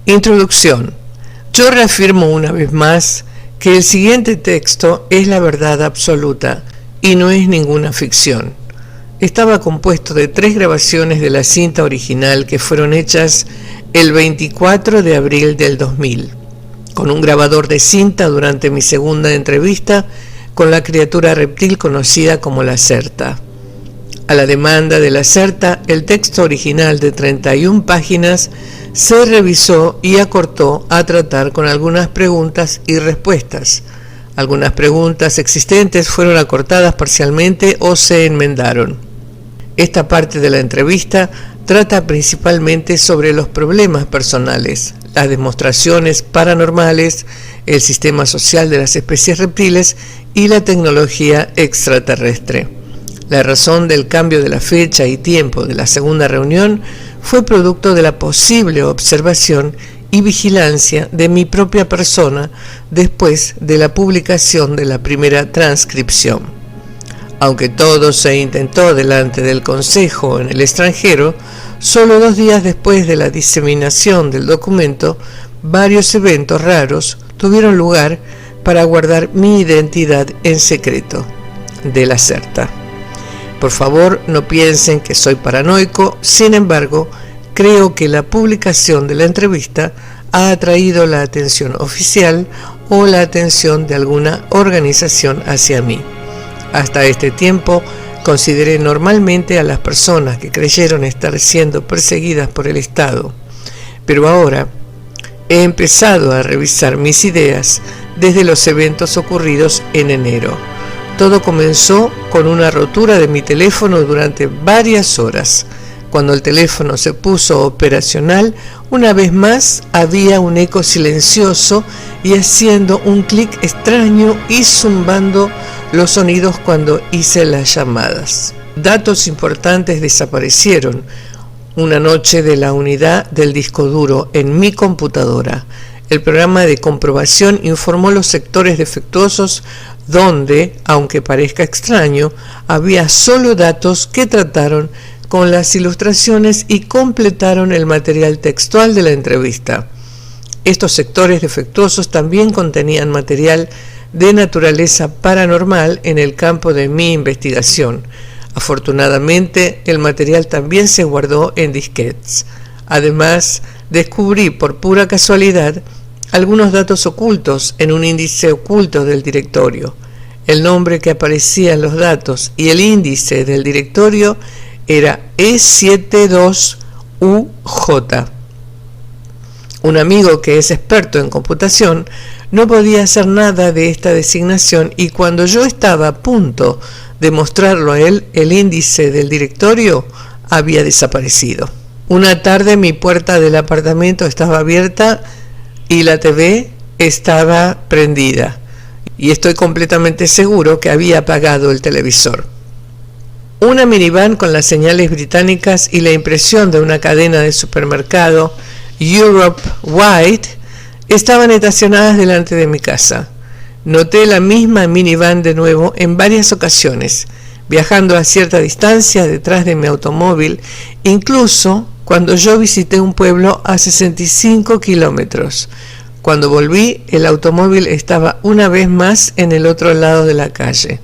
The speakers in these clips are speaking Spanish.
Introducción. Yo reafirmo una vez más que el siguiente texto es la verdad absoluta y no es ninguna ficción. Estaba compuesto de 3 grabaciones de la cinta original que fueron hechas el 24 de abril del 2000, con un grabador de cinta durante mi segunda entrevista con la criatura reptil conocida como la Certa. A la demanda de la Certa, el texto original de 31 páginas se revisó y acortó a tratar con algunas preguntas y respuestas. Algunas preguntas existentes fueron acortadas parcialmente o se enmendaron. Esta parte de la entrevista trata principalmente sobre los problemas personales, las demostraciones paranormales, el sistema social de las especies reptiles y la tecnología extraterrestre. La razón del cambio de la fecha y tiempo de la segunda reunión fue producto de la posible observación y vigilancia de mi propia persona después de la publicación de la primera transcripción. Aunque todo se intentó delante del Consejo en el extranjero, solo 2 días después de la diseminación del documento, varios eventos raros tuvieron lugar para guardar mi identidad en secreto. De la Certa. Por favor, no piensen que soy paranoico, sin embargo, creo que la publicación de la entrevista ha atraído la atención oficial o la atención de alguna organización hacia mí. Hasta este tiempo, consideré normalmente a las personas que creyeron estar siendo perseguidas por el Estado, pero ahora he empezado a revisar mis ideas desde los eventos ocurridos en enero. Todo comenzó con una rotura de mi teléfono durante varias horas. Cuando el teléfono se puso operacional, una vez más había un eco silencioso y haciendo un clic extraño y zumbando los sonidos cuando hice las llamadas. Datos importantes desaparecieron una noche de la unidad del disco duro en mi computadora. El programa de comprobación informó los sectores defectuosos donde, aunque parezca extraño, había solo datos que trataron con las ilustraciones y completaron el material textual de la entrevista. Estos sectores defectuosos también contenían material de naturaleza paranormal en el campo de mi investigación. Afortunadamente, el material también se guardó en disquetes. Además, descubrí por pura casualidad algunos datos ocultos en un índice oculto del directorio. El nombre que aparecía en los datos y el índice del directorio era E72UJ. Un amigo que es experto en computación no podía hacer nada de esta designación y cuando yo estaba a punto de mostrarlo a él, el índice del directorio había desaparecido. Una tarde mi puerta del apartamento estaba abierta y la TV estaba prendida y estoy completamente seguro que había apagado el televisor. Una minivan con las señales británicas y la impresión de una cadena de supermercado Europe Wide estaban estacionadas delante de mi casa. Noté la misma minivan de nuevo en varias ocasiones, viajando a cierta distancia detrás de mi automóvil, incluso cuando yo visité un pueblo a 65 kilómetros. Cuando volví, el automóvil estaba una vez más en el otro lado de la calle.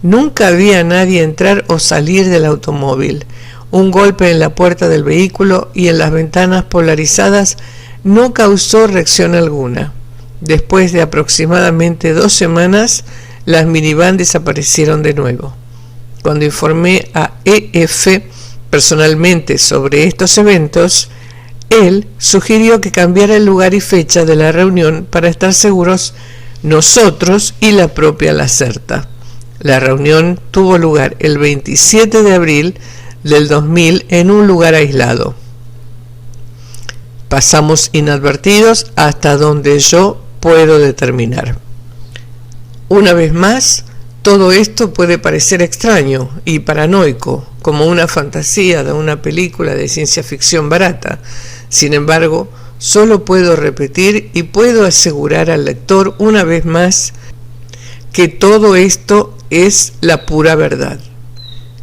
Nunca vi a nadie entrar o salir del automóvil. Un golpe en la puerta del vehículo y en las ventanas polarizadas no causó reacción alguna. Después de aproximadamente 2 semanas, las minivan desaparecieron de nuevo. Cuando informé a EF personalmente sobre estos eventos, él sugirió que cambiara el lugar y fecha de la reunión para estar seguros nosotros y la propia La Certa. La reunión tuvo lugar el 27 de abril del 2000 en un lugar aislado. Pasamos inadvertidos hasta donde yo puedo determinar. Una vez más, todo esto puede parecer extraño y paranoico, como una fantasía de una película de ciencia ficción barata. Sin embargo, solo puedo repetir y puedo asegurar al lector una vez más que todo esto es la pura verdad.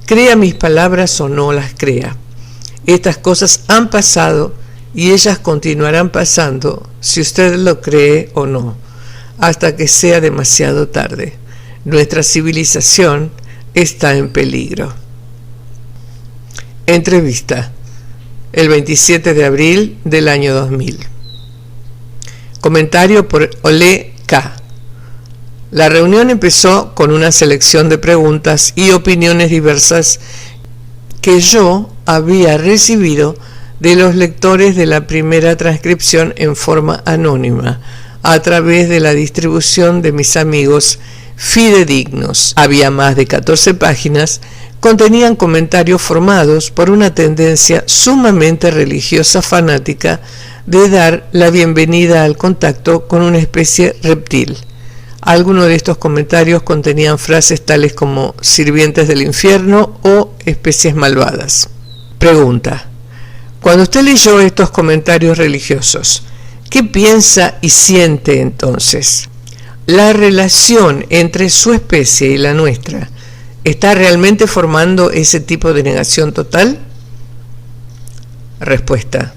Crea mis palabras o no las crea. Estas cosas han pasado y ellas continuarán pasando, si usted lo cree o no, hasta que sea demasiado tarde. Nuestra civilización está en peligro. Entrevista, el 27 de abril del año 2000. Comentario por Ole K. La reunión empezó con una selección de preguntas y opiniones diversas que yo había recibido de los lectores de la primera transcripción en forma anónima, a través de la distribución de mis amigos fidedignos. Había más de 14 páginas, contenían comentarios formados por una tendencia sumamente religiosa fanática de dar la bienvenida al contacto con una especie reptil. Algunos de estos comentarios contenían frases tales como sirvientes del infierno o especies malvadas. Pregunta: cuando usted leyó estos comentarios religiosos, ¿qué piensa y siente entonces? ¿La relación entre su especie y la nuestra está realmente formando ese tipo de negación total? Respuesta: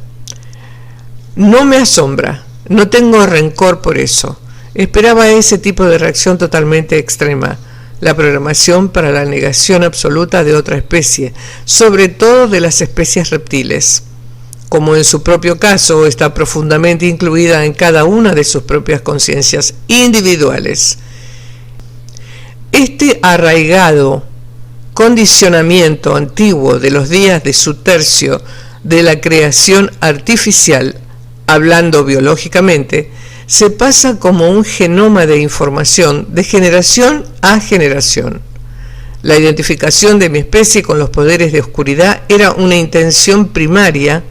no me asombra, no tengo rencor por eso. Esperaba ese tipo de reacción totalmente extrema, la programación para la negación absoluta de otra especie, sobre todo de las especies reptiles. Como en su propio caso está profundamente incluida en cada una de sus propias conciencias individuales. Este arraigado condicionamiento antiguo de los días de su tercio de la creación artificial, hablando biológicamente, se pasa como un genoma de información de generación a generación. La identificación de mi especie con los poderes de oscuridad era una intención primaria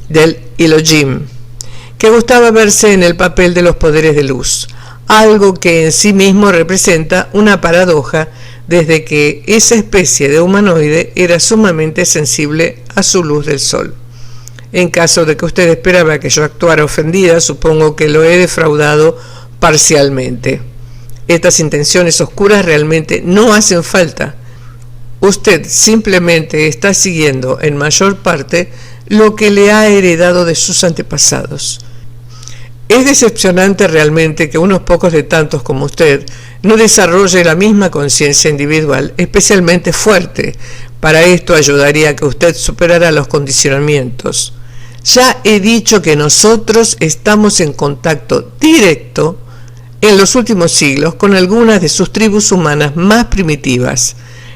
del Elohim, que gustaba verse en el papel de los poderes de luz, algo que en sí mismo representa una paradoja, desde que esa especie de humanoide era sumamente sensible a su luz del sol. En caso de que usted esperaba que yo actuara ofendida, supongo que lo he defraudado parcialmente. Estas intenciones oscuras realmente no hacen falta. Usted simplemente está siguiendo en mayor parte lo que le ha heredado de sus antepasados. Es decepcionante realmente que unos pocos de tantos como usted no desarrolle la misma conciencia individual especialmente fuerte. Para esto ayudaría a que usted superara los condicionamientos. Ya he dicho que nosotros estamos en contacto directo en los últimos siglos con algunas de sus tribus humanas más primitivas.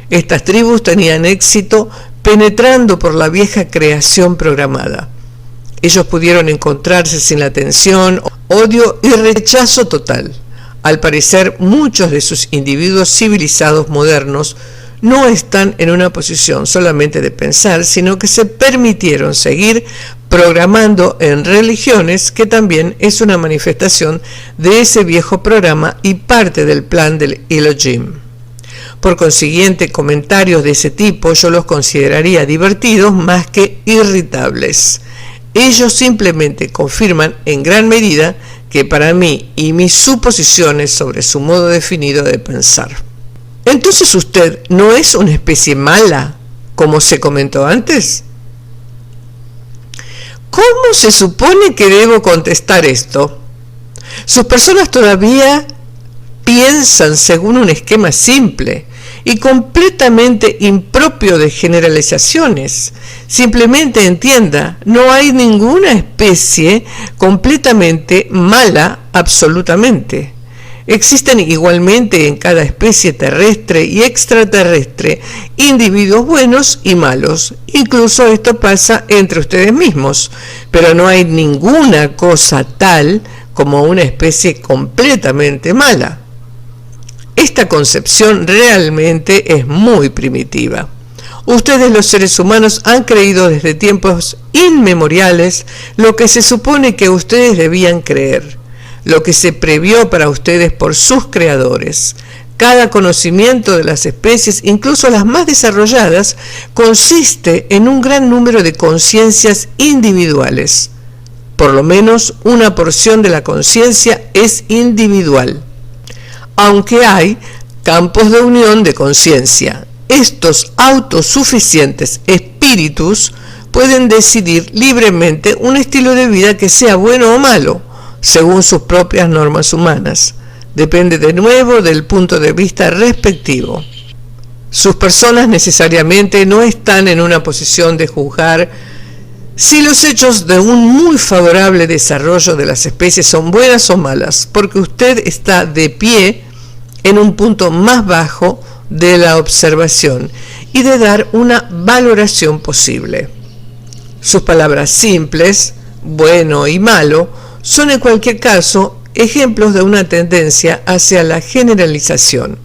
Estas tribus tenían éxito penetrando por la vieja creación programada. Ellos pudieron encontrarse sin la tensión, odio y rechazo total. Al parecer, muchos de sus individuos civilizados modernos no están en una posición solamente de pensar, sino que se permitieron seguir programando en religiones, que también es una manifestación de ese viejo programa y parte del plan del Elohim. Por consiguiente, comentarios de ese tipo yo los consideraría divertidos más que irritables. Ellos simplemente confirman en gran medida que para mí y mis suposiciones sobre su modo definido de pensar. Entonces usted no es una especie mala, como se comentó antes. ¿Cómo se supone que debo contestar esto? Sus personas todavía piensan según un esquema simple y completamente impropio de generalizaciones. Simplemente entienda, no hay ninguna especie completamente mala absolutamente. Existen igualmente en cada especie terrestre y extraterrestre individuos buenos y malos. Incluso esto pasa entre ustedes mismos, pero no hay ninguna cosa tal como una especie completamente mala. Esta concepción realmente es muy primitiva. Ustedes, los seres humanos, han creído desde tiempos inmemoriales lo que se supone que ustedes debían creer, lo que se previó para ustedes por sus creadores. Cada conocimiento de las especies, incluso las más desarrolladas, consiste en un gran número de conciencias individuales. Por lo menos una porción de la conciencia es individual. Aunque hay campos de unión de conciencia, estos autosuficientes espíritus pueden decidir libremente un estilo de vida que sea bueno o malo, según sus propias normas humanas. Depende de nuevo del punto de vista respectivo. Sus personas necesariamente no están en una posición de juzgar si los hechos de un muy favorable desarrollo de las especies son buenas o malas, porque usted está de pie en un punto más bajo de la observación y de dar una valoración posible. Sus palabras simples, bueno y malo, son en cualquier caso ejemplos de una tendencia hacia la generalización.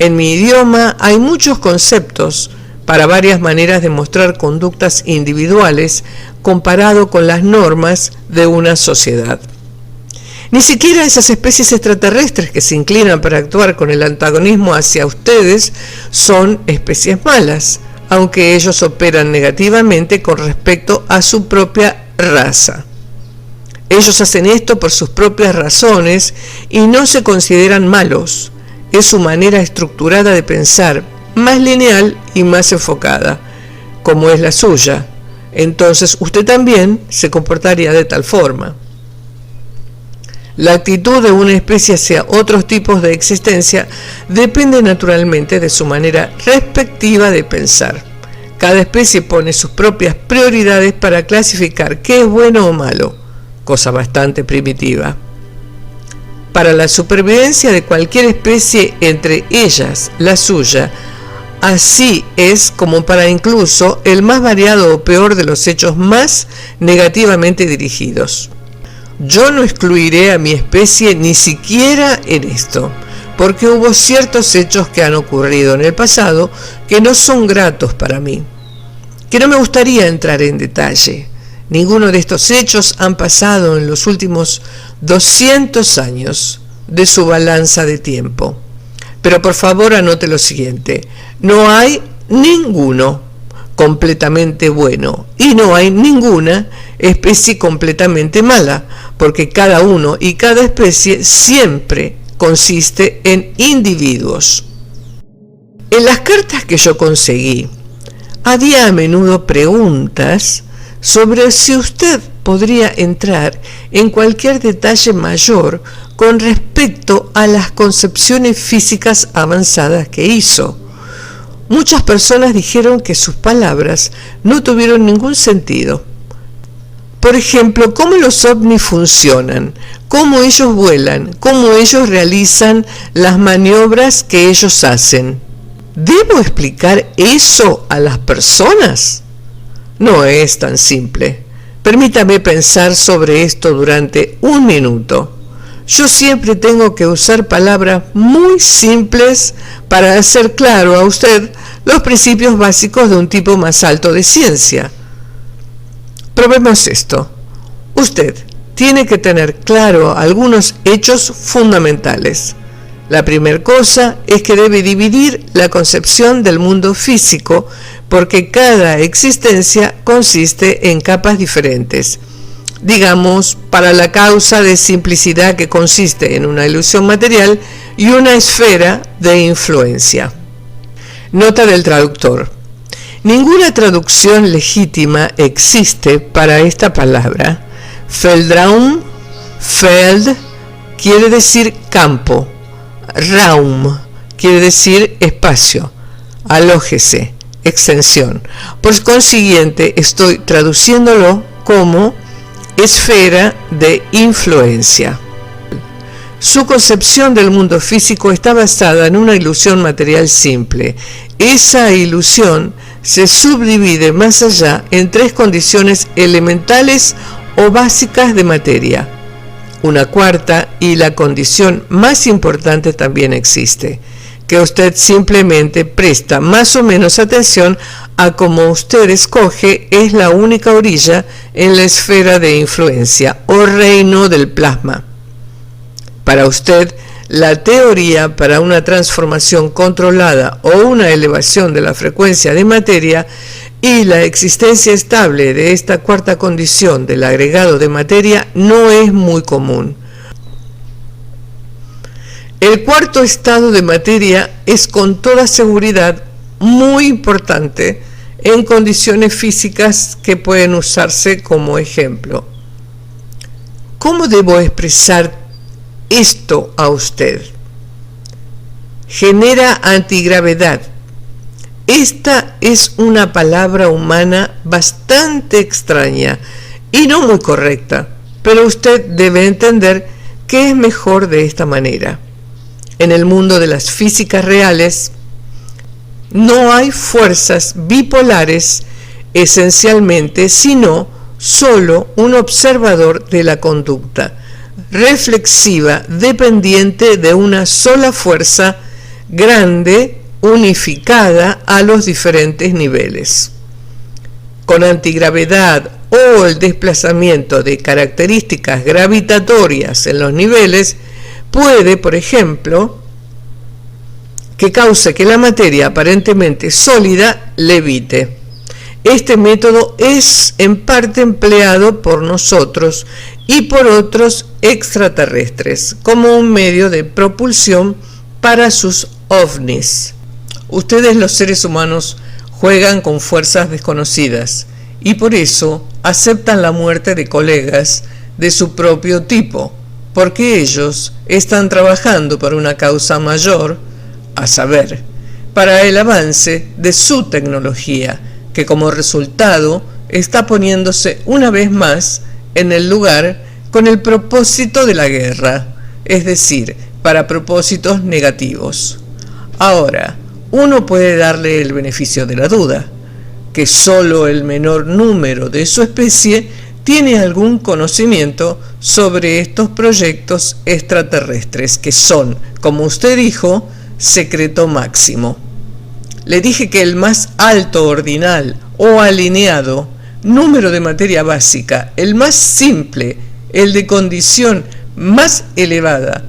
En mi idioma hay muchos conceptos para varias maneras de mostrar conductas individuales comparado con las normas de una sociedad. Ni siquiera esas especies extraterrestres que se inclinan para actuar con el antagonismo hacia ustedes son especies malas, aunque ellos operan negativamente con respecto a su propia raza. Ellos hacen esto por sus propias razones y no se consideran malos. Es su manera estructurada de pensar, más lineal y más enfocada, como es la suya. Entonces usted también se comportaría de tal forma. La actitud de una especie hacia otros tipos de existencia depende naturalmente de su manera respectiva de pensar. Cada especie pone sus propias prioridades para clasificar qué es bueno o malo, cosa bastante primitiva. Para la supervivencia de cualquier especie, entre ellas la suya, así es como para incluso el más variado o peor de los hechos más negativamente dirigidos. Yo no excluiré a mi especie ni siquiera en esto, porque hubo ciertos hechos que han ocurrido en el pasado que no son gratos para mí, que no me gustaría entrar en detalle. Ninguno de estos hechos han pasado en los últimos 200 años de su balanza de tiempo. Pero por favor anote lo siguiente: no hay ninguno completamente bueno y no hay ninguna especie completamente mala, porque cada uno y cada especie siempre consiste en individuos. En las cartas que yo conseguí, había a menudo preguntas sobre si usted podría entrar en cualquier detalle mayor con respecto a las concepciones físicas avanzadas que hizo. Muchas personas dijeron que sus palabras no tuvieron ningún sentido. Por ejemplo, cómo los ovnis funcionan, cómo ellos vuelan, cómo ellos realizan las maniobras que ellos hacen. ¿Debo explicar eso a las personas? No es tan simple. Permítame pensar sobre esto durante un minuto. Yo siempre tengo que usar palabras muy simples para hacer claro a usted los principios básicos de un tipo más alto de ciencia. Probemos esto. Usted tiene que tener claro algunos hechos fundamentales. La primera cosa es que debe dividir la concepción del mundo físico, porque cada existencia consiste en capas diferentes. Digamos, para la causa de simplicidad que consiste en una ilusión material y una esfera de influencia. Nota del traductor. Ninguna traducción legítima existe para esta palabra. Feldraum, Feld, quiere decir campo. Raum quiere decir espacio. Alójese, extensión. Por consiguiente, estoy traduciéndolo como esfera de influencia. Su concepción del mundo físico está basada en una ilusión material simple. Esa ilusión se subdivide más allá en tres condiciones elementales o básicas de materia. Una cuarta y la condición más importante también existe, que usted simplemente presta más o menos atención a cómo usted escoge es la única orilla en la esfera de influencia o reino del plasma. Para usted, la teoría para una transformación controlada o una elevación de la frecuencia de materia y la existencia estable de esta cuarta condición del agregado de materia no es muy común. El cuarto estado de materia es con toda seguridad muy importante en condiciones físicas que pueden usarse como ejemplo. ¿Cómo debo expresar esto a usted? Genera antigravedad. Esta es una palabra humana bastante extraña y no muy correcta, pero usted debe entender que es mejor de esta manera. En el mundo de las físicas reales, no hay fuerzas bipolares esencialmente, sino solo un observador de la conducta reflexiva dependiente de una sola fuerza grande unificada a los diferentes niveles. Con antigravedad o el desplazamiento de características gravitatorias en los niveles, puede, por ejemplo, que cause que la materia aparentemente sólida levite. Este método es en parte empleado por nosotros y por otros extraterrestres como un medio de propulsión para sus ovnis. Ustedes, los seres humanos, juegan con fuerzas desconocidas y por eso aceptan la muerte de colegas de su propio tipo, porque ellos están trabajando para una causa mayor, a saber, para el avance de su tecnología, que como resultado está poniéndose una vez más en el lugar con el propósito de la guerra, es decir, para propósitos negativos. Ahora, uno puede darle el beneficio de la duda, que solo el menor número de su especie tiene algún conocimiento sobre estos proyectos extraterrestres que son, como usted dijo, secreto máximo. Le dije que el más alto ordinal o alineado número de materia básica, el más simple, el de condición más elevada,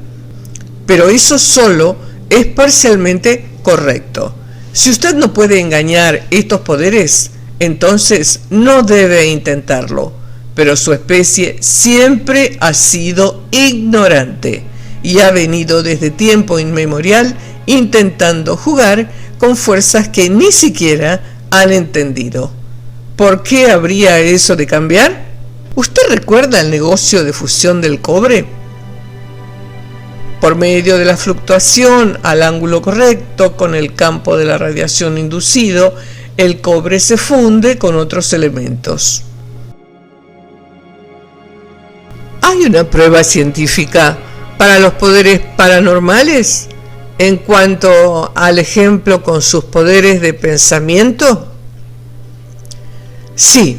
pero eso solo es parcialmente correcto. Si usted no puede engañar estos poderes, entonces no debe intentarlo, pero su especie siempre ha sido ignorante y ha venido desde tiempo inmemorial intentando jugar con fuerzas que ni siquiera han entendido. ¿Por qué habría eso de cambiar? ¿Usted recuerda el negocio de fusión del cobre? Por medio de la fluctuación al ángulo correcto con el campo de la radiación inducido, el cobre se funde con otros elementos. ¿Hay una prueba científica para los poderes paranormales en cuanto al ejemplo con sus poderes de pensamiento? Sí.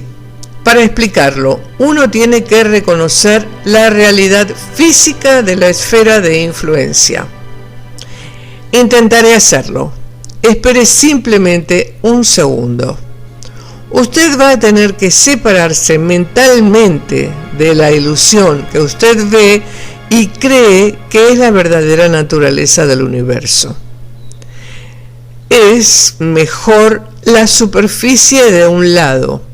Para explicarlo, uno tiene que reconocer la realidad física de la esfera de influencia. Intentaré hacerlo. Espere simplemente un segundo. Usted va a tener que separarse mentalmente de la ilusión que usted ve y cree que es la verdadera naturaleza del universo. Es mejor la superficie de un lado.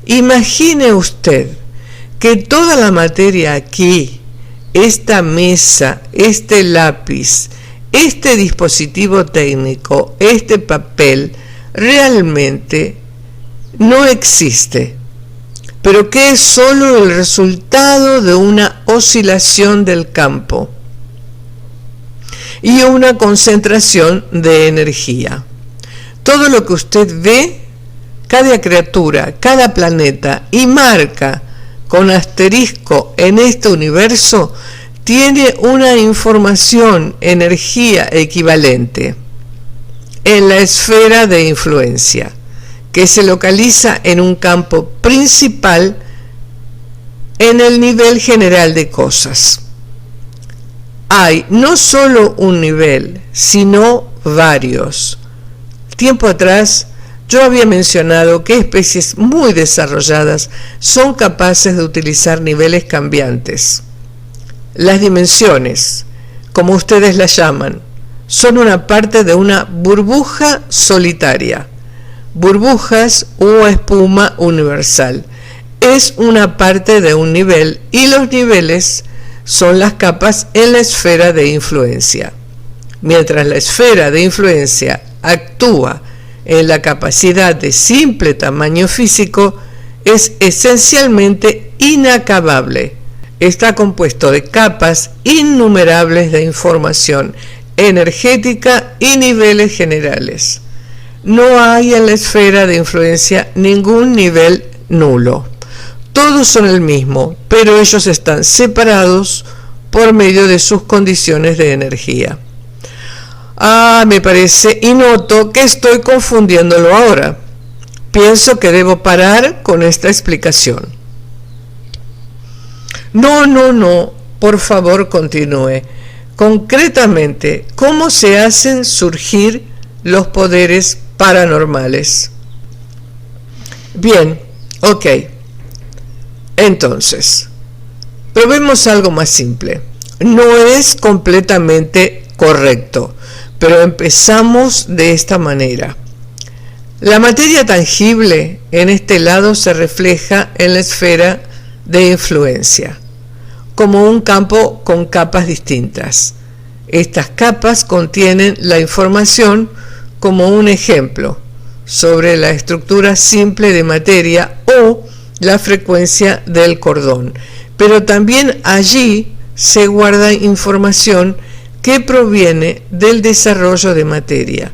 Imagine usted que toda la materia aquí, esta mesa, este lápiz, este dispositivo técnico, este papel, realmente no existe, pero que es solo el resultado de una oscilación del campo y una concentración de energía. Todo lo que usted ve, cada criatura, cada planeta y marca con asterisco en este universo tiene una información, energía equivalente en la esfera de influencia, que se localiza en un campo principal en el nivel general de cosas. Hay no solo un nivel, sino varios. Tiempo atrás, yo había mencionado que especies muy desarrolladas son capaces de utilizar niveles cambiantes. Las dimensiones, como ustedes las llaman, son una parte de una burbuja solitaria. Burbujas o espuma universal. Es una parte de un nivel y los niveles son las capas en la esfera de influencia. Mientras la esfera de influencia actúa en la capacidad de simple tamaño físico es esencialmente inacabable. Está compuesto de capas innumerables de información energética y niveles generales. No hay en la esfera de influencia ningún nivel nulo. Todos son el mismo, pero ellos están separados por medio de sus condiciones de energía. Me parece y noto que estoy confundiéndolo ahora. Pienso que debo parar con esta explicación. No, por favor continúe. Concretamente, ¿cómo se hacen surgir los poderes paranormales? Bien, ok. Entonces, probemos algo más simple. No es completamente correcto, pero empezamos de esta manera. La materia tangible en este lado se refleja en la esfera de influencia, como un campo con capas distintas. Estas capas contienen la información como un ejemplo sobre la estructura simple de materia o la frecuencia del cordón, pero también allí se guarda información que proviene del desarrollo de materia.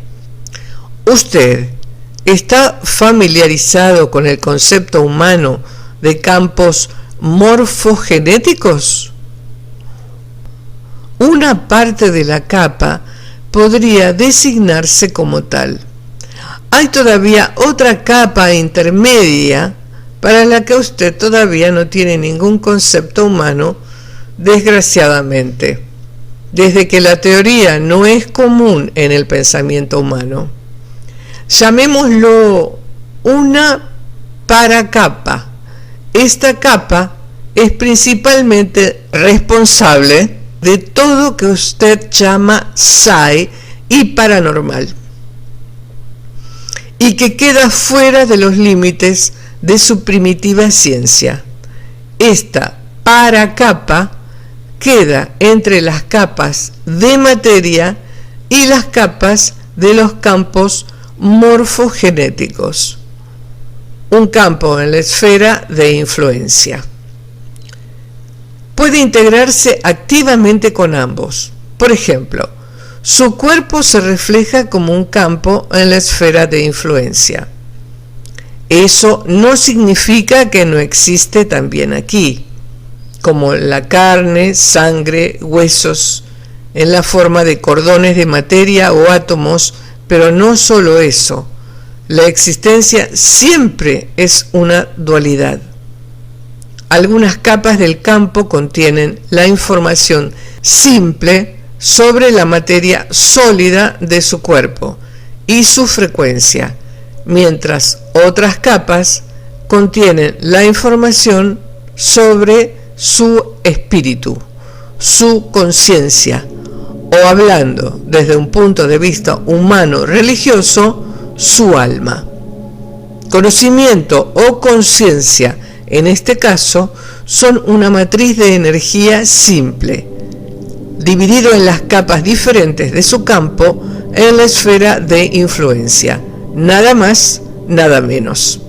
¿Usted está familiarizado con el concepto humano de campos morfogenéticos? Una parte de la capa podría designarse como tal. Hay todavía otra capa intermedia para la que usted todavía no tiene ningún concepto humano, desgraciadamente, desde que la teoría no es común en el pensamiento humano. Llamémoslo una paracapa. Esta capa es principalmente responsable de todo que usted llama psi y paranormal, y que queda fuera de los límites de su primitiva ciencia. Esta paracapa queda entre las capas de materia y las capas de los campos morfogenéticos, un campo en la esfera de influencia. Puede integrarse activamente con ambos. Por ejemplo, su cuerpo se refleja como un campo en la esfera de influencia. Eso no significa que no existe también aquí, como la carne, sangre, huesos, en la forma de cordones de materia o átomos, pero no solo eso. La existencia siempre es una dualidad. Algunas capas del campo contienen la información simple sobre la materia sólida de su cuerpo y su frecuencia, mientras otras capas contienen la información sobre su espíritu, su conciencia, o hablando desde un punto de vista humano religioso, su alma. Conocimiento o conciencia, en este caso, son una matriz de energía simple, dividido en las capas diferentes de su campo en la esfera de influencia. Nada más, nada menos.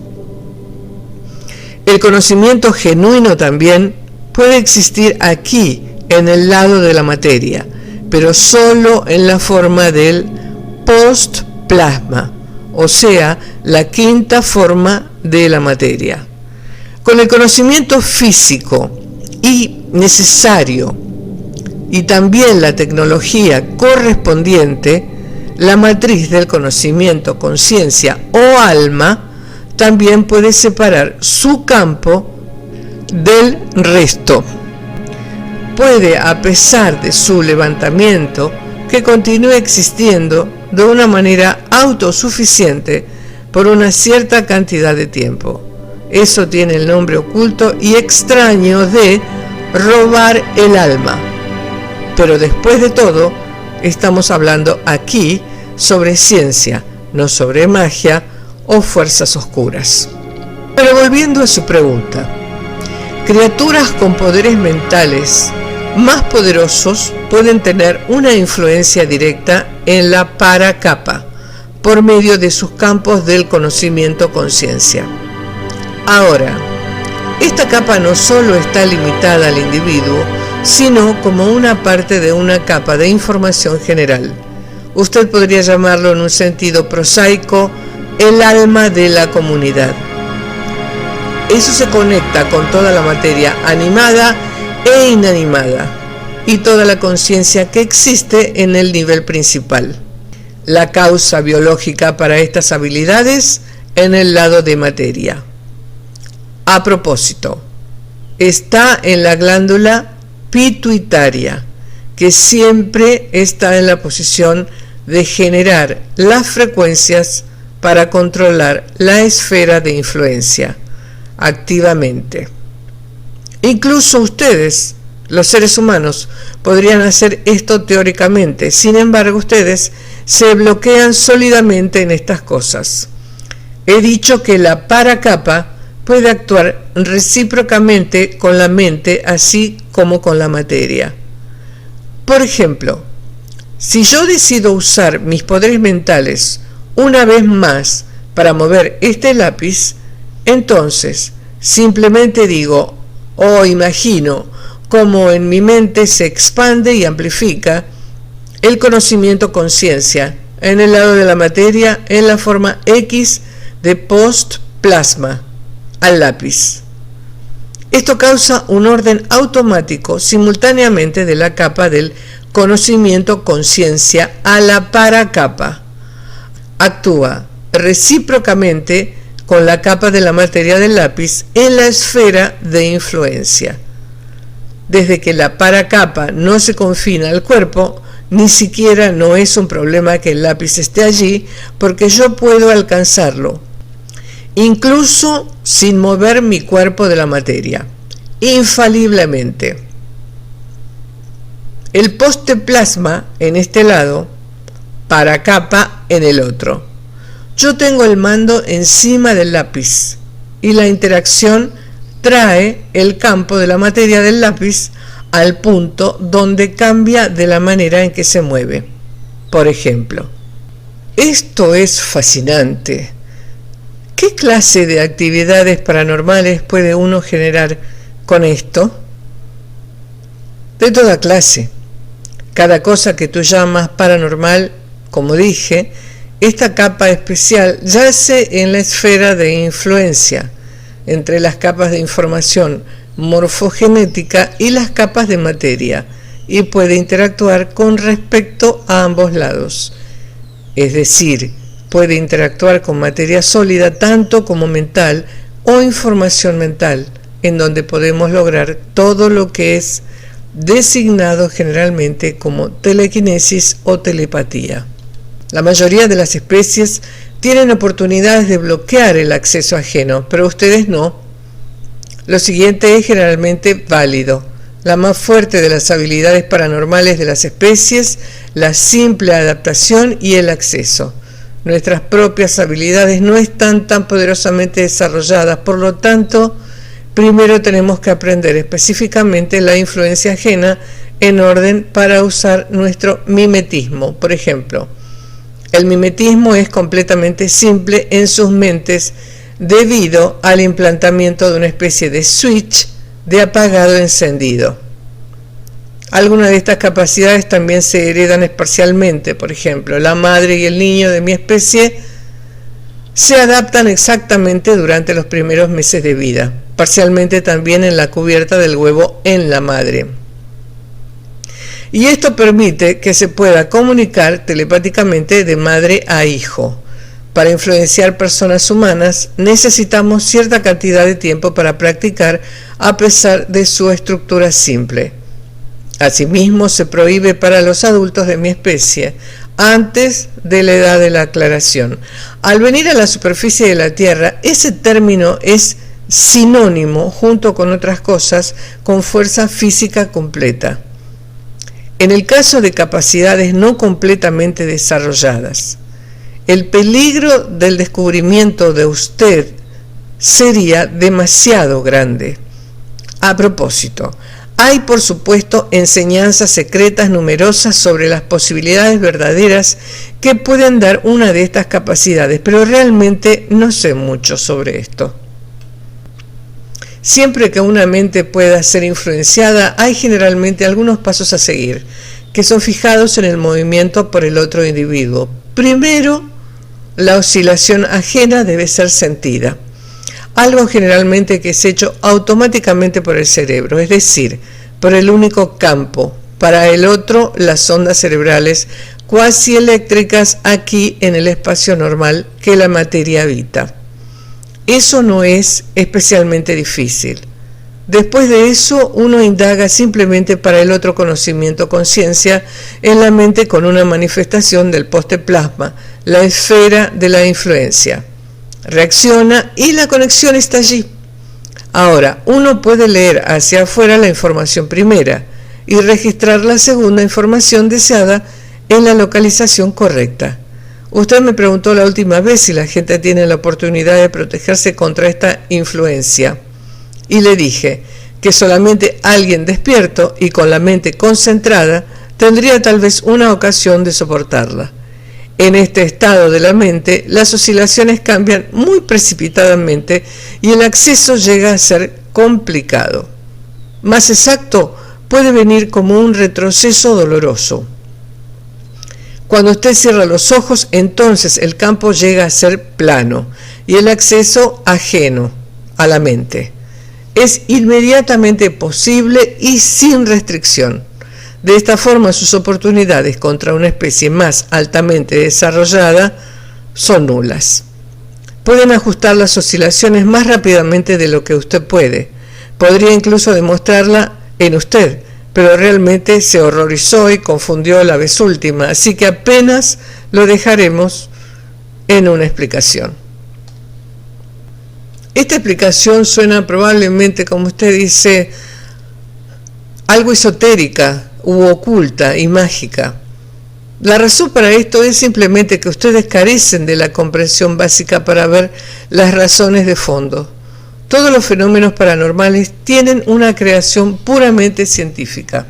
El conocimiento genuino también puede existir aquí, en el lado de la materia, pero solo en la forma del postplasma, o sea, la quinta forma de la materia. Con el conocimiento físico y necesario, y también la tecnología correspondiente, la matriz del conocimiento, conciencia o alma también puede separar su campo del resto. Puede, a pesar de su levantamiento, que continúe existiendo de una manera autosuficiente por una cierta cantidad de tiempo. Eso tiene el nombre oculto y extraño de robar el alma. Pero después de todo, estamos hablando aquí sobre ciencia, no sobre magia o fuerzas oscuras. Pero volviendo a su pregunta, criaturas con poderes mentales más poderosos pueden tener una influencia directa en la paracapa, por medio de sus campos del conocimiento conciencia. Ahora, esta capa no solo está limitada al individuo, sino como una parte de una capa de información general. Usted podría llamarlo en un sentido prosaico, el alma de la comunidad. Eso se conecta con toda la materia animada e inanimada y toda la conciencia que existe en el nivel principal. La causa biológica para estas habilidades en el lado de materia. A propósito, está en la glándula pituitaria, que siempre está en la posición de generar las frecuencias para controlar la esfera de influencia activamente. Incluso ustedes, los seres humanos, podrían hacer esto teóricamente. Sin embargo, ustedes se bloquean sólidamente en estas cosas. He dicho que la paracapa puede actuar recíprocamente con la mente, así como con la materia. Por ejemplo, si yo decido usar mis poderes mentales una vez más para mover este lápiz, entonces simplemente digo o imagino cómo en mi mente se expande y amplifica el conocimiento conciencia en el lado de la materia en la forma X de post-plasma al lápiz. Esto causa un orden automático simultáneamente de la capa del conocimiento conciencia a la paracapa. Actúa recíprocamente con la capa de la materia del lápiz en la esfera de influencia. Desde que la paracapa no se confina al cuerpo, ni siquiera no es un problema que el lápiz esté allí, porque yo puedo alcanzarlo, incluso sin mover mi cuerpo de la materia, infaliblemente. El posteplasma en este lado, paracapa en el otro. Yo tengo el mando encima del lápiz y la interacción trae el campo de la materia del lápiz al punto donde cambia de la manera en que se mueve. Por ejemplo, esto es fascinante. ¿Qué clase de actividades paranormales puede uno generar con esto? De toda clase. Cada cosa que tú llamas paranormal, como dije, esta capa especial yace en la esfera de influencia, entre las capas de información morfogenética y las capas de materia, y puede interactuar con respecto a ambos lados. Es decir, puede interactuar con materia sólida tanto como mental o información mental, en donde podemos lograr todo lo que es designado generalmente como telequinesis o telepatía. La mayoría de las especies tienen oportunidades de bloquear el acceso ajeno, pero ustedes no. Lo siguiente es generalmente válido. La más fuerte de las habilidades paranormales de las especies, la simple adaptación y el acceso. Nuestras propias habilidades no están tan poderosamente desarrolladas, por lo tanto, primero tenemos que aprender específicamente la influencia ajena en orden para usar nuestro mimetismo. Por ejemplo, el mimetismo es completamente simple en sus mentes debido al implantamiento de una especie de switch de apagado-encendido. Algunas de estas capacidades también se heredan parcialmente. Por ejemplo, la madre y el niño de mi especie se adaptan exactamente durante los primeros meses de vida, parcialmente también en la cubierta del huevo en la madre. Y esto permite que se pueda comunicar telepáticamente de madre a hijo. Para influenciar personas humanas necesitamos cierta cantidad de tiempo para practicar a pesar de su estructura simple. Asimismo, se prohíbe para los adultos de mi especie antes de la edad de la aclaración. Al venir a la superficie de la Tierra, ese término es sinónimo, junto con otras cosas, con fuerza física completa. En el caso de capacidades no completamente desarrolladas, el peligro del descubrimiento de usted sería demasiado grande. A propósito, Hay, por supuesto, enseñanzas secretas numerosas sobre las posibilidades verdaderas que pueden dar una de estas capacidades, pero realmente no sé mucho sobre esto. Siempre que una mente pueda ser influenciada, hay generalmente algunos pasos a seguir, que son fijados en el movimiento por el otro individuo. Primero, la oscilación ajena debe ser sentida, algo generalmente que es hecho automáticamente por el cerebro, es decir, por el único campo. Para el otro, las ondas cerebrales cuasi eléctricas aquí en el espacio normal que la materia habita. Eso no es especialmente difícil. Después de eso, uno indaga simplemente para el otro conocimiento, conciencia, en la mente con una manifestación del posteplasma, la esfera de la influencia. Reacciona y la conexión está allí. Ahora, uno puede leer hacia afuera la información primera y registrar la segunda información deseada en la localización correcta. Usted me preguntó la última vez si la gente tiene la oportunidad de protegerse contra esta influencia. Y le dije que solamente alguien despierto y con la mente concentrada tendría tal vez una ocasión de soportarla. En este estado de la mente, las oscilaciones cambian muy precipitadamente y el acceso llega a ser complicado. Más exacto, puede venir como un retroceso doloroso. Cuando usted cierra los ojos, entonces el campo llega a ser plano y el acceso ajeno a la mente. Es inmediatamente posible y sin restricción. De esta forma, sus oportunidades contra una especie más altamente desarrollada son nulas. Pueden ajustar las oscilaciones más rápidamente de lo que usted puede. Podría incluso demostrarla en usted, pero realmente se horrorizó y confundió la vez última, así que apenas lo dejaremos en una explicación. Esta explicación suena probablemente, como usted dice, algo esotérica u oculta y mágica. La razón para esto es simplemente que ustedes carecen de la comprensión básica para ver las razones de fondo. Todos los fenómenos paranormales tienen una creación puramente científica.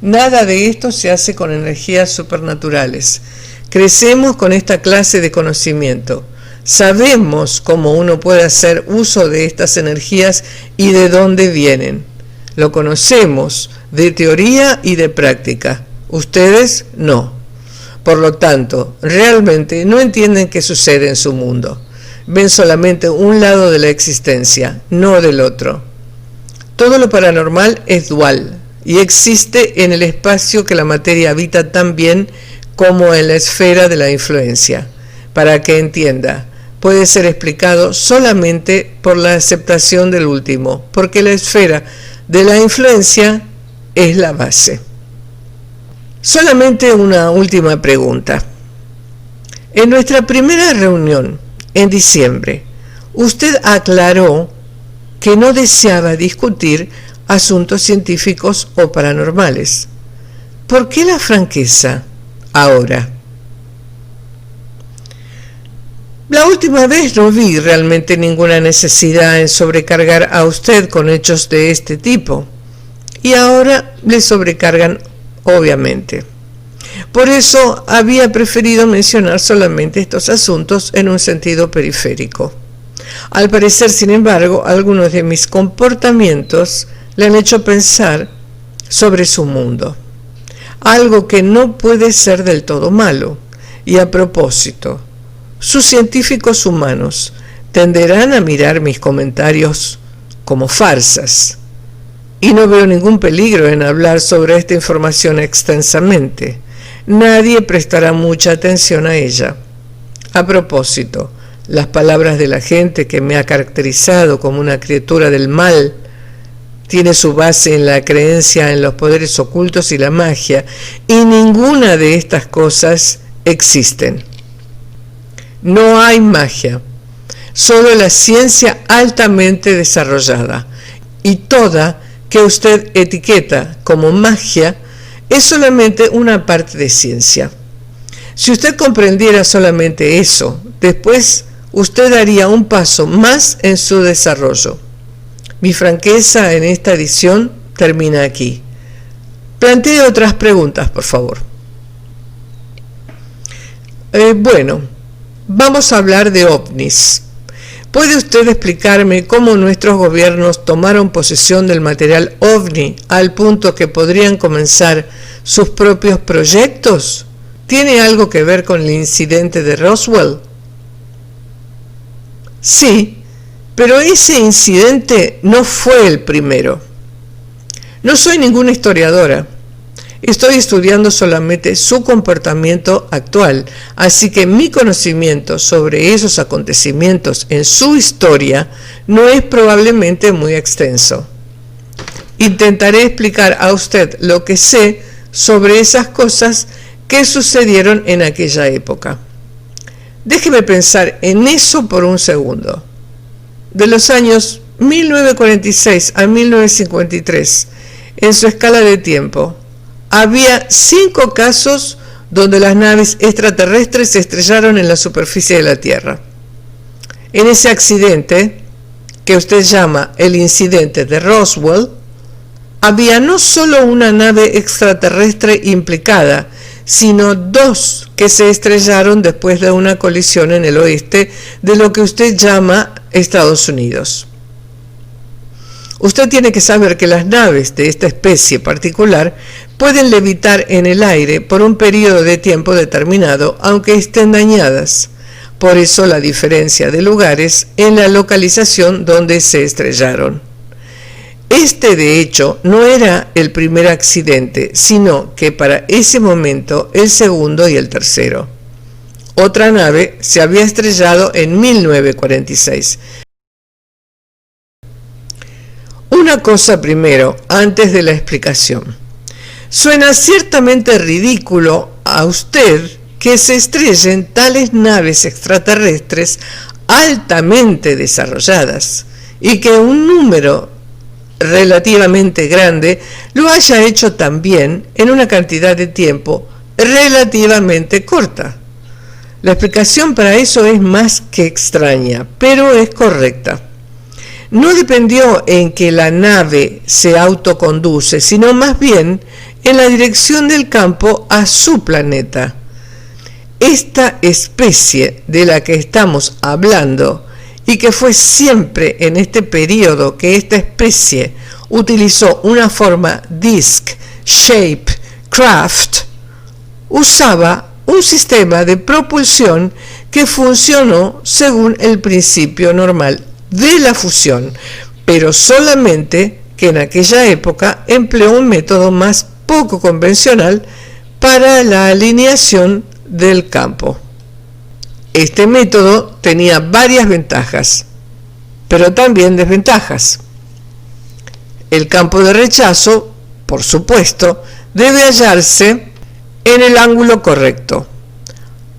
Nada de esto se hace con energías supernaturales. Crecemos con esta clase de conocimiento. Sabemos cómo uno puede hacer uso de estas energías y de dónde vienen. Lo conocemos de teoría y de práctica. Ustedes no. Por lo tanto, realmente no entienden qué sucede en su mundo. Ven solamente un lado de la existencia, no del otro. Todo lo paranormal es dual y existe en el espacio que la materia habita tan bien como en la esfera de la influencia. Para que entienda, puede ser explicado solamente por la aceptación del último, porque la esfera de la influencia es la base. Solamente una última pregunta. En nuestra primera reunión, en diciembre, usted aclaró que no deseaba discutir asuntos científicos o paranormales. ¿Por qué la franqueza ahora? La última vez no vi realmente ninguna necesidad en sobrecargar a usted con hechos de este tipo, y ahora le sobrecargan obviamente. Por eso había preferido mencionar solamente estos asuntos en un sentido periférico. Al parecer, sin embargo, algunos de mis comportamientos le han hecho pensar sobre su mundo, algo que no puede ser del todo malo. Y a propósito, sus científicos humanos tenderán a mirar mis comentarios como farsas, y no veo ningún peligro en hablar sobre esta información extensamente. Nadie prestará mucha atención a ella. A propósito, las palabras de la gente que me ha caracterizado como una criatura del mal tiene su base en la creencia en los poderes ocultos y la magia, y ninguna de estas cosas existen. No hay magia, solo la ciencia altamente desarrollada, y toda que usted etiqueta como magia es solamente una parte de ciencia. Si usted comprendiera solamente eso, después usted daría un paso más en su desarrollo. Mi franqueza en esta edición termina aquí. Plantee otras preguntas, por favor. Bueno, vamos a hablar de ovnis. ¿Puede usted explicarme cómo nuestros gobiernos tomaron posesión del material ovni al punto que podrían comenzar sus propios proyectos? ¿Tiene algo que ver con el incidente de Roswell? Sí, pero ese incidente no fue el primero. No soy ninguna historiadora. Estoy estudiando solamente su comportamiento actual, así que mi conocimiento sobre esos acontecimientos en su historia no es probablemente muy extenso. Intentaré explicar a usted lo que sé sobre esas cosas que sucedieron en aquella época. Déjeme pensar en eso por un segundo. De los años 1946 a 1953, en su escala de tiempo, había 5 casos donde las naves extraterrestres se estrellaron en la superficie de la Tierra. En ese accidente, que usted llama el incidente de Roswell, había no solo una nave extraterrestre implicada, sino 2 que se estrellaron después de una colisión en el oeste de lo que usted llama Estados Unidos. Usted tiene que saber que las naves de esta especie particular pueden levitar en el aire por un periodo de tiempo determinado, aunque estén dañadas. Por eso la diferencia de lugares en la localización donde se estrellaron. Este, de hecho, no era el primer accidente, sino que para ese momento el segundo y el tercero. Otra nave se había estrellado en 1946. Una cosa primero, antes de la explicación. Suena ciertamente ridículo a usted que se estrellen tales naves extraterrestres altamente desarrolladas y que un número relativamente grande lo haya hecho también en una cantidad de tiempo relativamente corta. La explicación para eso es más que extraña, pero es correcta. No dependió en que la nave se autoconduce, sino más bien en la dirección del campo a su planeta. Esta especie de la que estamos hablando, y que fue siempre en este periodo que esta especie utilizó una forma disc, shape, craft, usaba un sistema de propulsión que funcionó según el principio normal de la fusión, pero solamente que en aquella época empleó un método más poco convencional para la alineación del campo. Este método tenía varias ventajas, pero también desventajas. El campo de rechazo, por supuesto, debe hallarse en el ángulo correcto,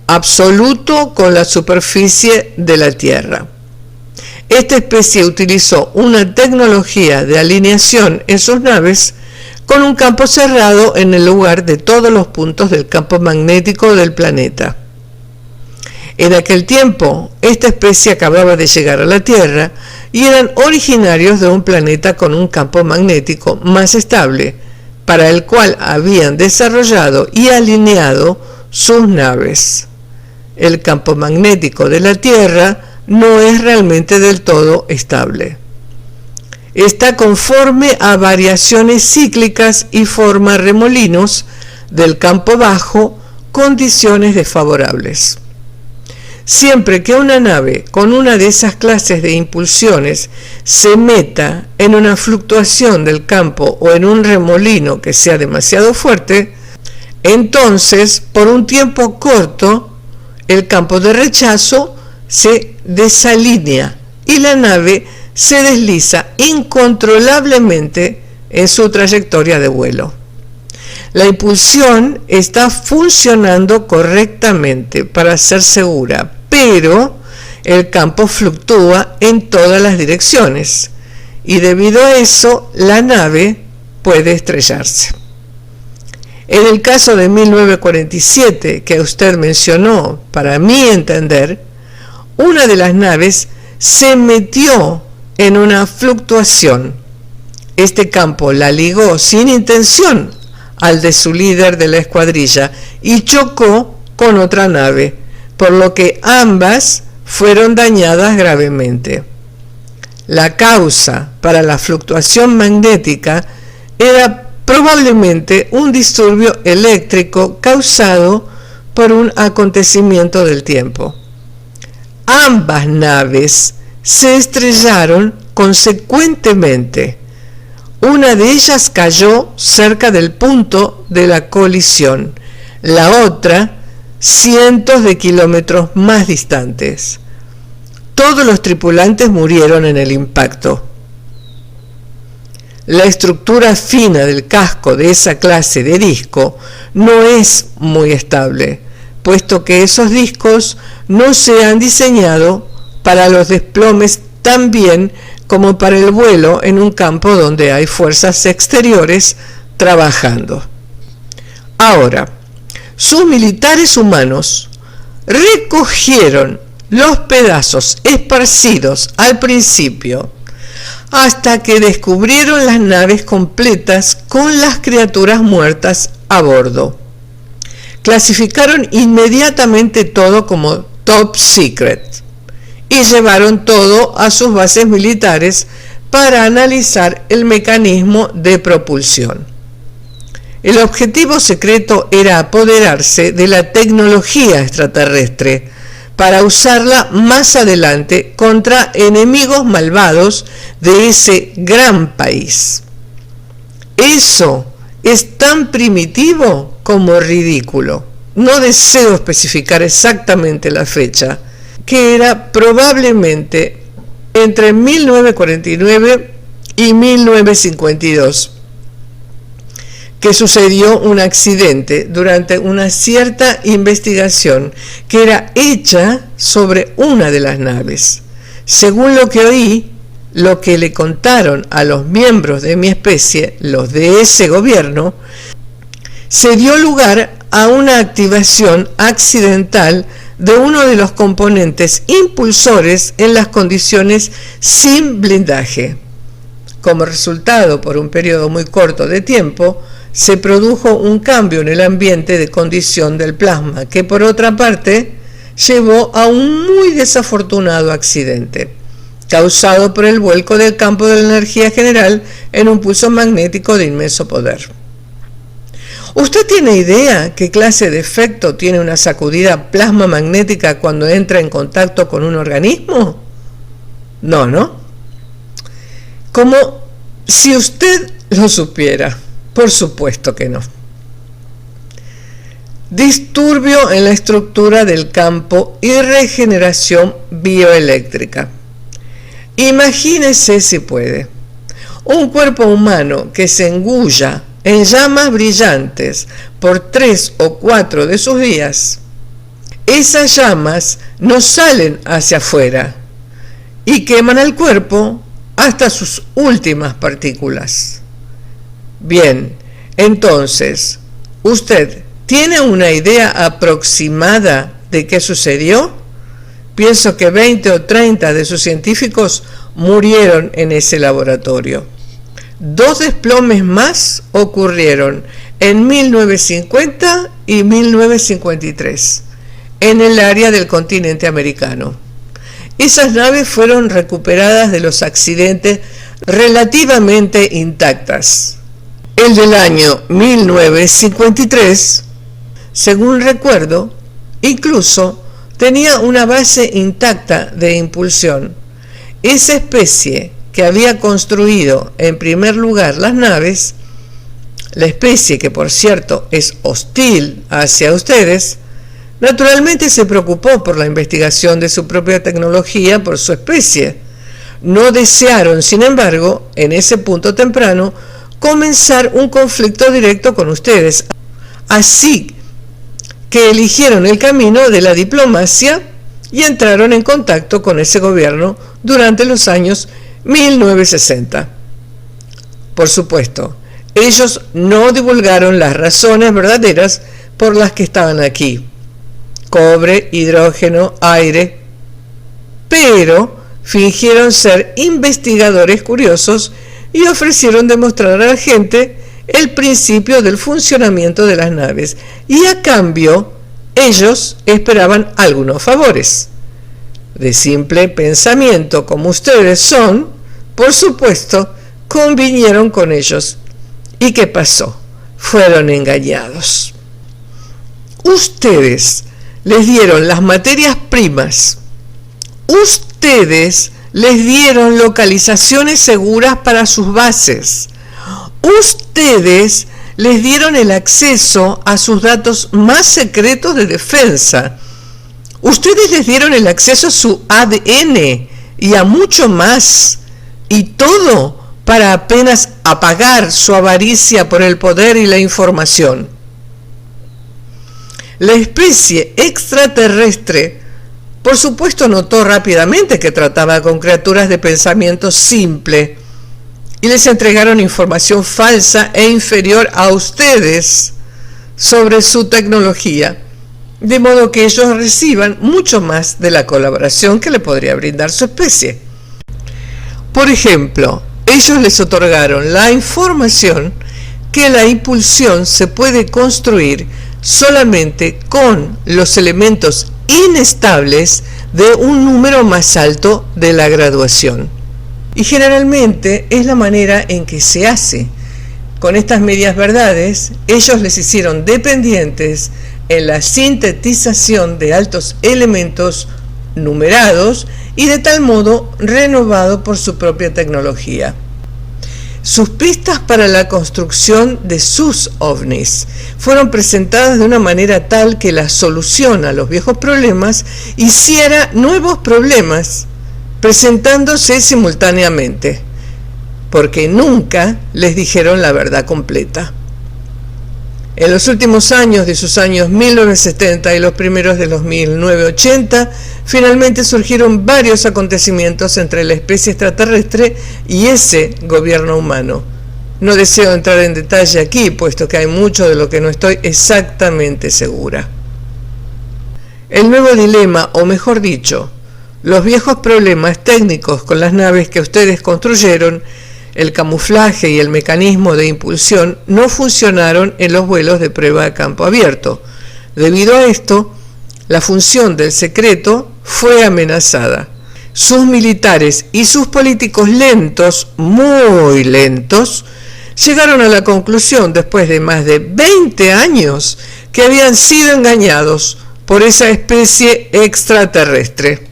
absoluto con la superficie de la Tierra. Esta especie utilizó una tecnología de alineación en sus naves con un campo cerrado en el lugar de todos los puntos del campo magnético del planeta. En aquel tiempo, esta especie acababa de llegar a la Tierra y eran originarios de un planeta con un campo magnético más estable, para el cual habían desarrollado y alineado sus naves. El campo magnético de la Tierra no es realmente del todo estable. Está conforme a variaciones cíclicas y forma remolinos del campo bajo condiciones desfavorables. Siempre que una nave con una de esas clases de impulsiones se meta en una fluctuación del campo o en un remolino que sea demasiado fuerte, entonces, por un tiempo corto, el campo de rechazo se desalinea y la nave se desliza incontrolablemente en su trayectoria de vuelo. La impulsión está funcionando correctamente para ser segura, pero el campo fluctúa en todas las direcciones y debido a eso la nave puede estrellarse. En el caso de 1947 que usted mencionó, para mi entender, una de las naves se metió en una fluctuación. Este campo la ligó sin intención al de su líder de la escuadrilla y chocó con otra nave, por lo que ambas fueron dañadas gravemente. La causa para la fluctuación magnética era probablemente un disturbio eléctrico causado por un acontecimiento del tiempo. Ambas naves se estrellaron consecuentemente. Una de ellas cayó cerca del punto de la colisión, la otra cientos de kilómetros más distantes. Todos los tripulantes murieron en el impacto. La estructura fina del casco de esa clase de disco no es muy estable, puesto que esos discos no se han diseñado para los desplomes tan bien como para el vuelo en un campo donde hay fuerzas exteriores trabajando. Ahora, sus militares humanos recogieron los pedazos esparcidos al principio hasta que descubrieron las naves completas con las criaturas muertas a bordo. Clasificaron inmediatamente todo como top secret y llevaron todo a sus bases militares para analizar el mecanismo de propulsión. El objetivo secreto era apoderarse de la tecnología extraterrestre para usarla más adelante contra enemigos malvados de ese gran país. Eso es tan primitivo como ridículo. No deseo especificar exactamente la fecha, que era probablemente entre 1949 y 1952, que sucedió un accidente durante una cierta investigación que era hecha sobre una de las naves. Según lo que oí, lo que le contaron a los miembros de mi especie, los de ese gobierno, se dio lugar a una activación accidental de uno de los componentes impulsores en las condiciones sin blindaje. Como resultado, por un periodo muy corto de tiempo, se produjo un cambio en el ambiente de condición del plasma, que por otra parte llevó a un muy desafortunado accidente, causado por el vuelco del campo de la energía general en un pulso magnético de inmenso poder. ¿Usted tiene idea qué clase de efecto tiene una sacudida plasma magnética cuando entra en contacto con un organismo? No, ¿no? Como si usted lo supiera. Por supuesto que no. Disturbio en la estructura del campo y regeneración bioeléctrica. Imagínese, si puede, un cuerpo humano que se engulla en llamas brillantes por 3 o 4 de sus días. Esas llamas no salen hacia afuera y queman al cuerpo hasta sus últimas partículas. Bien, entonces, ¿usted tiene una idea aproximada de qué sucedió? Pienso que 20 o 30 de sus científicos murieron en ese laboratorio. 2 desplomes más ocurrieron en 1950 y 1953 en el área del continente americano. Esas naves fueron recuperadas de los accidentes relativamente intactas. El del año 1953, según recuerdo, incluso tenía una base intacta de impulsión. Esa especie que había construido en primer lugar las naves, la especie que por cierto es hostil hacia ustedes, naturalmente se preocupó por la investigación de su propia tecnología por su especie. No desearon, sin embargo, en ese punto temprano, comenzar un conflicto directo con ustedes. Así que eligieron el camino de la diplomacia y entraron en contacto con ese gobierno durante los años 1960. Por supuesto, ellos no divulgaron las razones verdaderas por las que estaban aquí: cobre, hidrógeno, aire, pero fingieron ser investigadores curiosos y ofrecieron demostrar a la gente el principio del funcionamiento de las naves, y a cambio ellos esperaban algunos favores. De simple pensamiento como ustedes son, por supuesto, convinieron con ellos. ¿Y qué pasó? Fueron engañados. Ustedes les dieron las materias primas. Ustedes les dieron localizaciones seguras para sus bases. Ustedes les dieron el acceso a sus datos más secretos de defensa. Ustedes les dieron el acceso a su ADN y a mucho más. Y todo para apenas apagar su avaricia por el poder y la información. La especie extraterrestre, por supuesto, notó rápidamente que trataba con criaturas de pensamiento simple y les entregaron información falsa e inferior a ustedes sobre su tecnología, de modo que ellos reciban mucho más de la colaboración que le podría brindar su especie. Por ejemplo, ellos les otorgaron la información que la impulsión se puede construir solamente con los elementos inestables de un número más alto de la graduación. Y generalmente es la manera en que se hace. Con estas medias verdades, ellos les hicieron dependientes en la sintetización de altos elementos numerados y de tal modo renovado por su propia tecnología. Sus pistas para la construcción de sus ovnis fueron presentadas de una manera tal que la solución a los viejos problemas hiciera nuevos problemas, presentándose simultáneamente, porque nunca les dijeron la verdad completa. En los últimos años de sus años 1970 y los primeros de los 1980, finalmente surgieron varios acontecimientos entre la especie extraterrestre y ese gobierno humano. No deseo entrar en detalle aquí, puesto que hay mucho de lo que no estoy exactamente segura. El nuevo dilema, o mejor dicho, los viejos problemas técnicos con las naves que ustedes construyeron, el camuflaje y el mecanismo de impulsión no funcionaron en los vuelos de prueba a campo abierto. Debido a esto, la función del secreto fue amenazada. Sus militares y sus políticos lentos, muy lentos, llegaron a la conclusión, después de más de 20 años, que habían sido engañados por esa especie extraterrestre.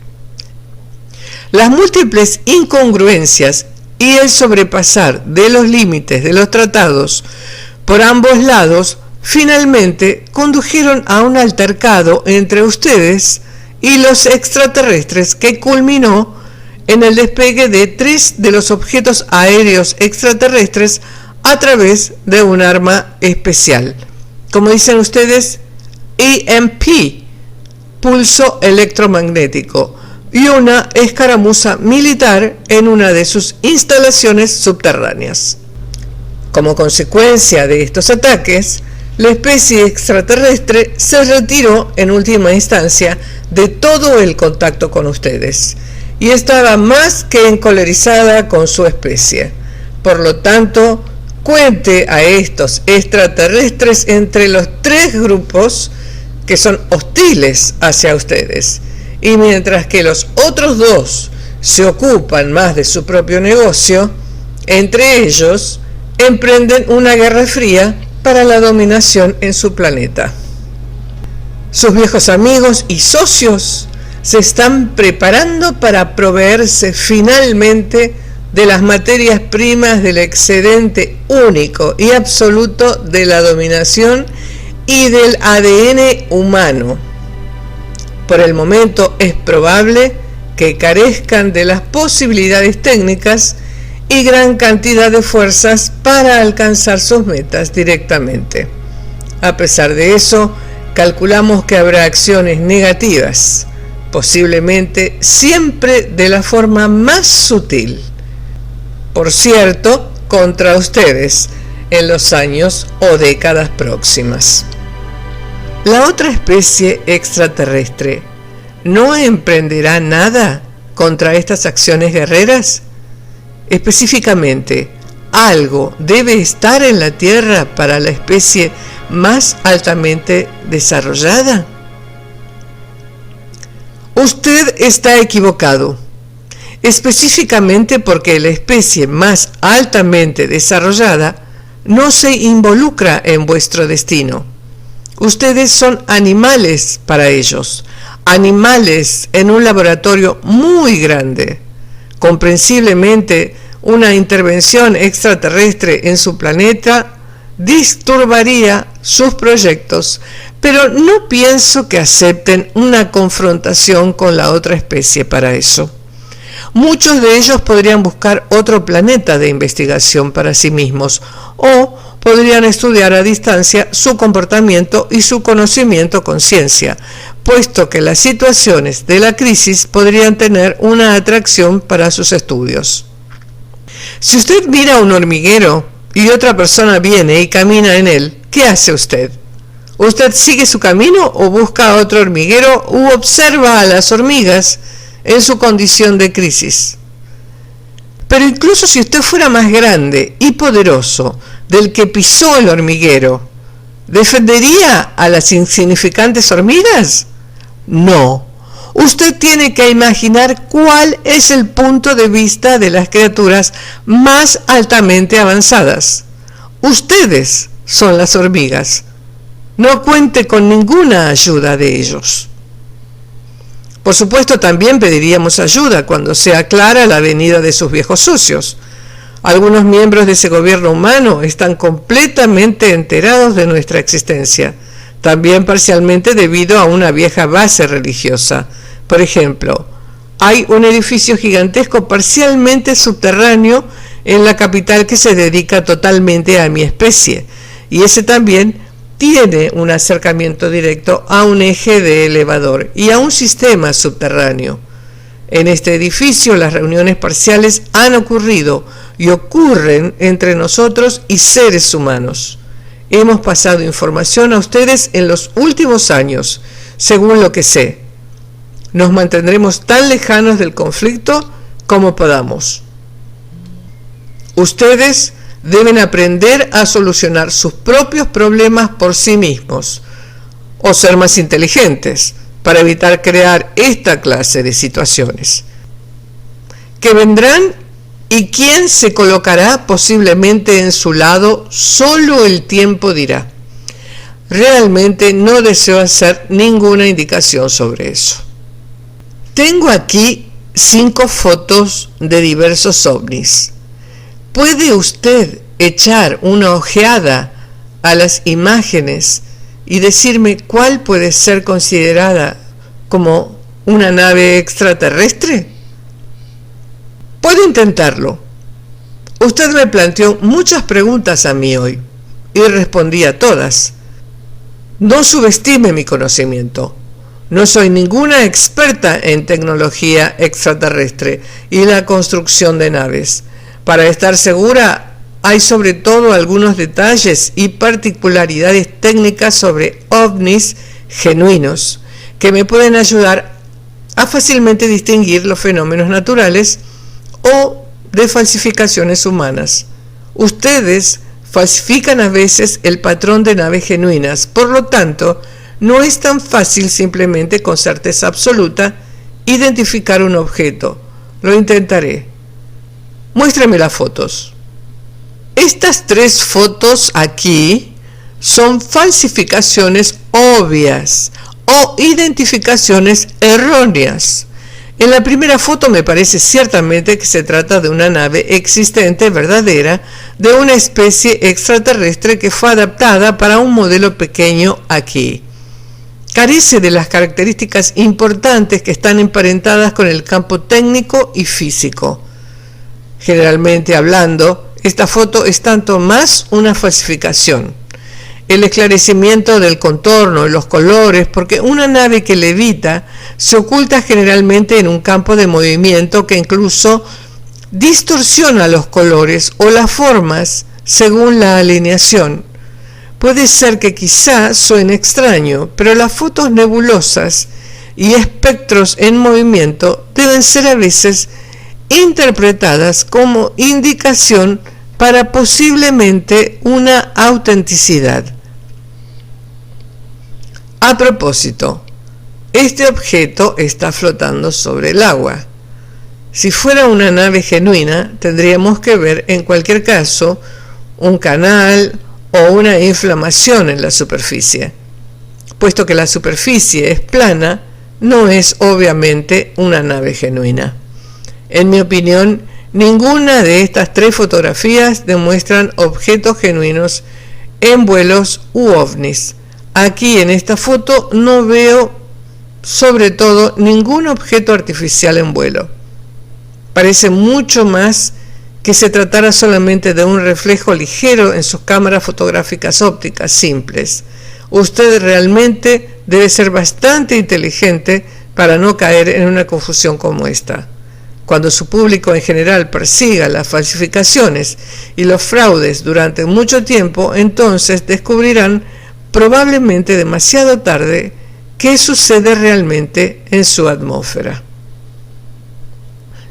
Las múltiples incongruencias y el sobrepasar de los límites de los tratados por ambos lados finalmente condujeron a un altercado entre ustedes y los extraterrestres que culminó en el despegue de 3 de los objetos aéreos extraterrestres a través de un arma especial, como dicen ustedes, EMP, pulso electromagnético, y una escaramuza militar en una de sus instalaciones subterráneas. Como consecuencia de estos ataques, la especie extraterrestre se retiró en última instancia de todo el contacto con ustedes y estaba más que encolerizada con su especie. Por lo tanto, cuente a estos extraterrestres entre los 3 grupos que son hostiles hacia ustedes. Y mientras que los otros 2 se ocupan más de su propio negocio, entre ellos emprenden una guerra fría para la dominación en su planeta. Sus viejos amigos y socios se están preparando para proveerse finalmente de las materias primas del excedente único y absoluto de la dominación y del ADN humano. Por el momento es probable que carezcan de las posibilidades técnicas y gran cantidad de fuerzas para alcanzar sus metas directamente. A pesar de eso, calculamos que habrá acciones negativas, posiblemente siempre de la forma más sutil, por cierto, contra ustedes en los años o décadas próximas. La otra especie extraterrestre no emprenderá nada contra estas acciones guerreras. Específicamente, algo debe estar en la Tierra para la especie más altamente desarrollada? Usted está equivocado, específicamente porque la especie más altamente desarrollada no se involucra en vuestro destino. Ustedes son animales para ellos, animales en un laboratorio muy grande. Comprensiblemente, una intervención extraterrestre en su planeta disturbaría sus proyectos, pero no pienso que acepten una confrontación con la otra especie para eso. Muchos de ellos podrían buscar otro planeta de investigación para sí mismos, o podrían estudiar a distancia su comportamiento y su conocimiento con ciencia, puesto que las situaciones de la crisis podrían tener una atracción para sus estudios. Si usted mira un hormiguero y otra persona viene y camina en él, ¿qué hace usted? ¿Usted sigue su camino o busca a otro hormiguero u observa a las hormigas en su condición de crisis? Pero incluso si usted fuera más grande y poderoso del que pisó el hormiguero, ¿defendería a las insignificantes hormigas? No. Usted tiene que imaginar cuál es el punto de vista de las criaturas más altamente avanzadas. Ustedes son las hormigas. No cuente con ninguna ayuda de ellos. Por supuesto, también pediríamos ayuda cuando sea clara la venida de sus viejos socios. Algunos miembros de ese gobierno humano están completamente enterados de nuestra existencia, también parcialmente debido a una vieja base religiosa. Por ejemplo, hay un edificio gigantesco parcialmente subterráneo en la capital que se dedica totalmente a mi especie, y ese también tiene un acercamiento directo a un eje de elevador y a un sistema subterráneo. En este edificio las reuniones parciales han ocurrido y ocurren entre nosotros y seres humanos. Hemos pasado información a ustedes en los últimos años, según lo que sé. Nos mantendremos tan lejanos del conflicto como podamos. Ustedes deben aprender a solucionar sus propios problemas por sí mismos, o ser más inteligentes, para evitar crear esta clase de situaciones. Que vendrán y quién se colocará posiblemente en su lado, solo el tiempo dirá. Realmente no deseo hacer ninguna indicación sobre eso. Tengo aquí 5 fotos de diversos ovnis. ¿Puede usted echar una ojeada a las imágenes y decirme cuál puede ser considerada como una nave extraterrestre? Puede intentarlo. Usted me planteó muchas preguntas a mí hoy y respondí a todas. No subestime mi conocimiento. No soy ninguna experta en tecnología extraterrestre y la construcción de naves. Para estar segura, hay sobre todo algunos detalles y particularidades técnicas sobre ovnis genuinos que me pueden ayudar a fácilmente distinguir los fenómenos naturales o de falsificaciones humanas. Ustedes falsifican a veces el patrón de naves genuinas, por lo tanto, no es tan fácil simplemente con certeza absoluta identificar un objeto. Lo intentaré. Muéstrame las fotos. Estas 3 fotos aquí son falsificaciones obvias o identificaciones erróneas. En la primera foto me parece ciertamente que se trata de una nave existente verdadera de una especie extraterrestre que fue adaptada para un modelo pequeño aquí. Carece de las características importantes que están emparentadas con el campo técnico y físico. Generalmente hablando, esta foto es tanto más una falsificación. El esclarecimiento del contorno y los colores, porque una nave que levita se oculta generalmente en un campo de movimiento que incluso distorsiona los colores o las formas según la alineación. Puede ser que quizá suene extraño, pero las fotos nebulosas y espectros en movimiento deben ser a veces interpretadas como indicación para posiblemente una autenticidad. A propósito, este objeto está flotando sobre el agua. Si fuera una nave genuina, tendríamos que ver en cualquier caso un canal o una inflamación en la superficie. Puesto que la superficie es plana, no es obviamente una nave genuina. En mi opinión, ninguna de estas tres fotografías demuestran objetos genuinos en vuelos u ovnis. Aquí en esta foto no veo, sobre todo, ningún objeto artificial en vuelo. Parece mucho más que se tratara solamente de un reflejo ligero en sus cámaras fotográficas ópticas simples. Usted realmente debe ser bastante inteligente para no caer en una confusión como esta. Cuando su público en general persiga las falsificaciones y los fraudes durante mucho tiempo, entonces descubrirán, probablemente demasiado tarde, qué sucede realmente en su atmósfera.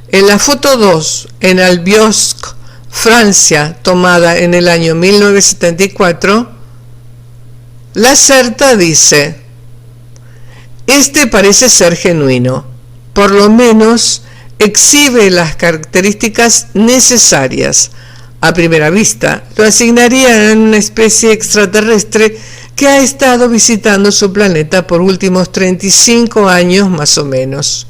En la foto 2, en Albiosc, Francia, tomada en el año 1974, Lacerta dice: este parece ser genuino, por lo menos exhibe las características necesarias. A primera vista, lo asignaría a una especie extraterrestre que ha estado visitando su planeta por últimos 35 años más o menos.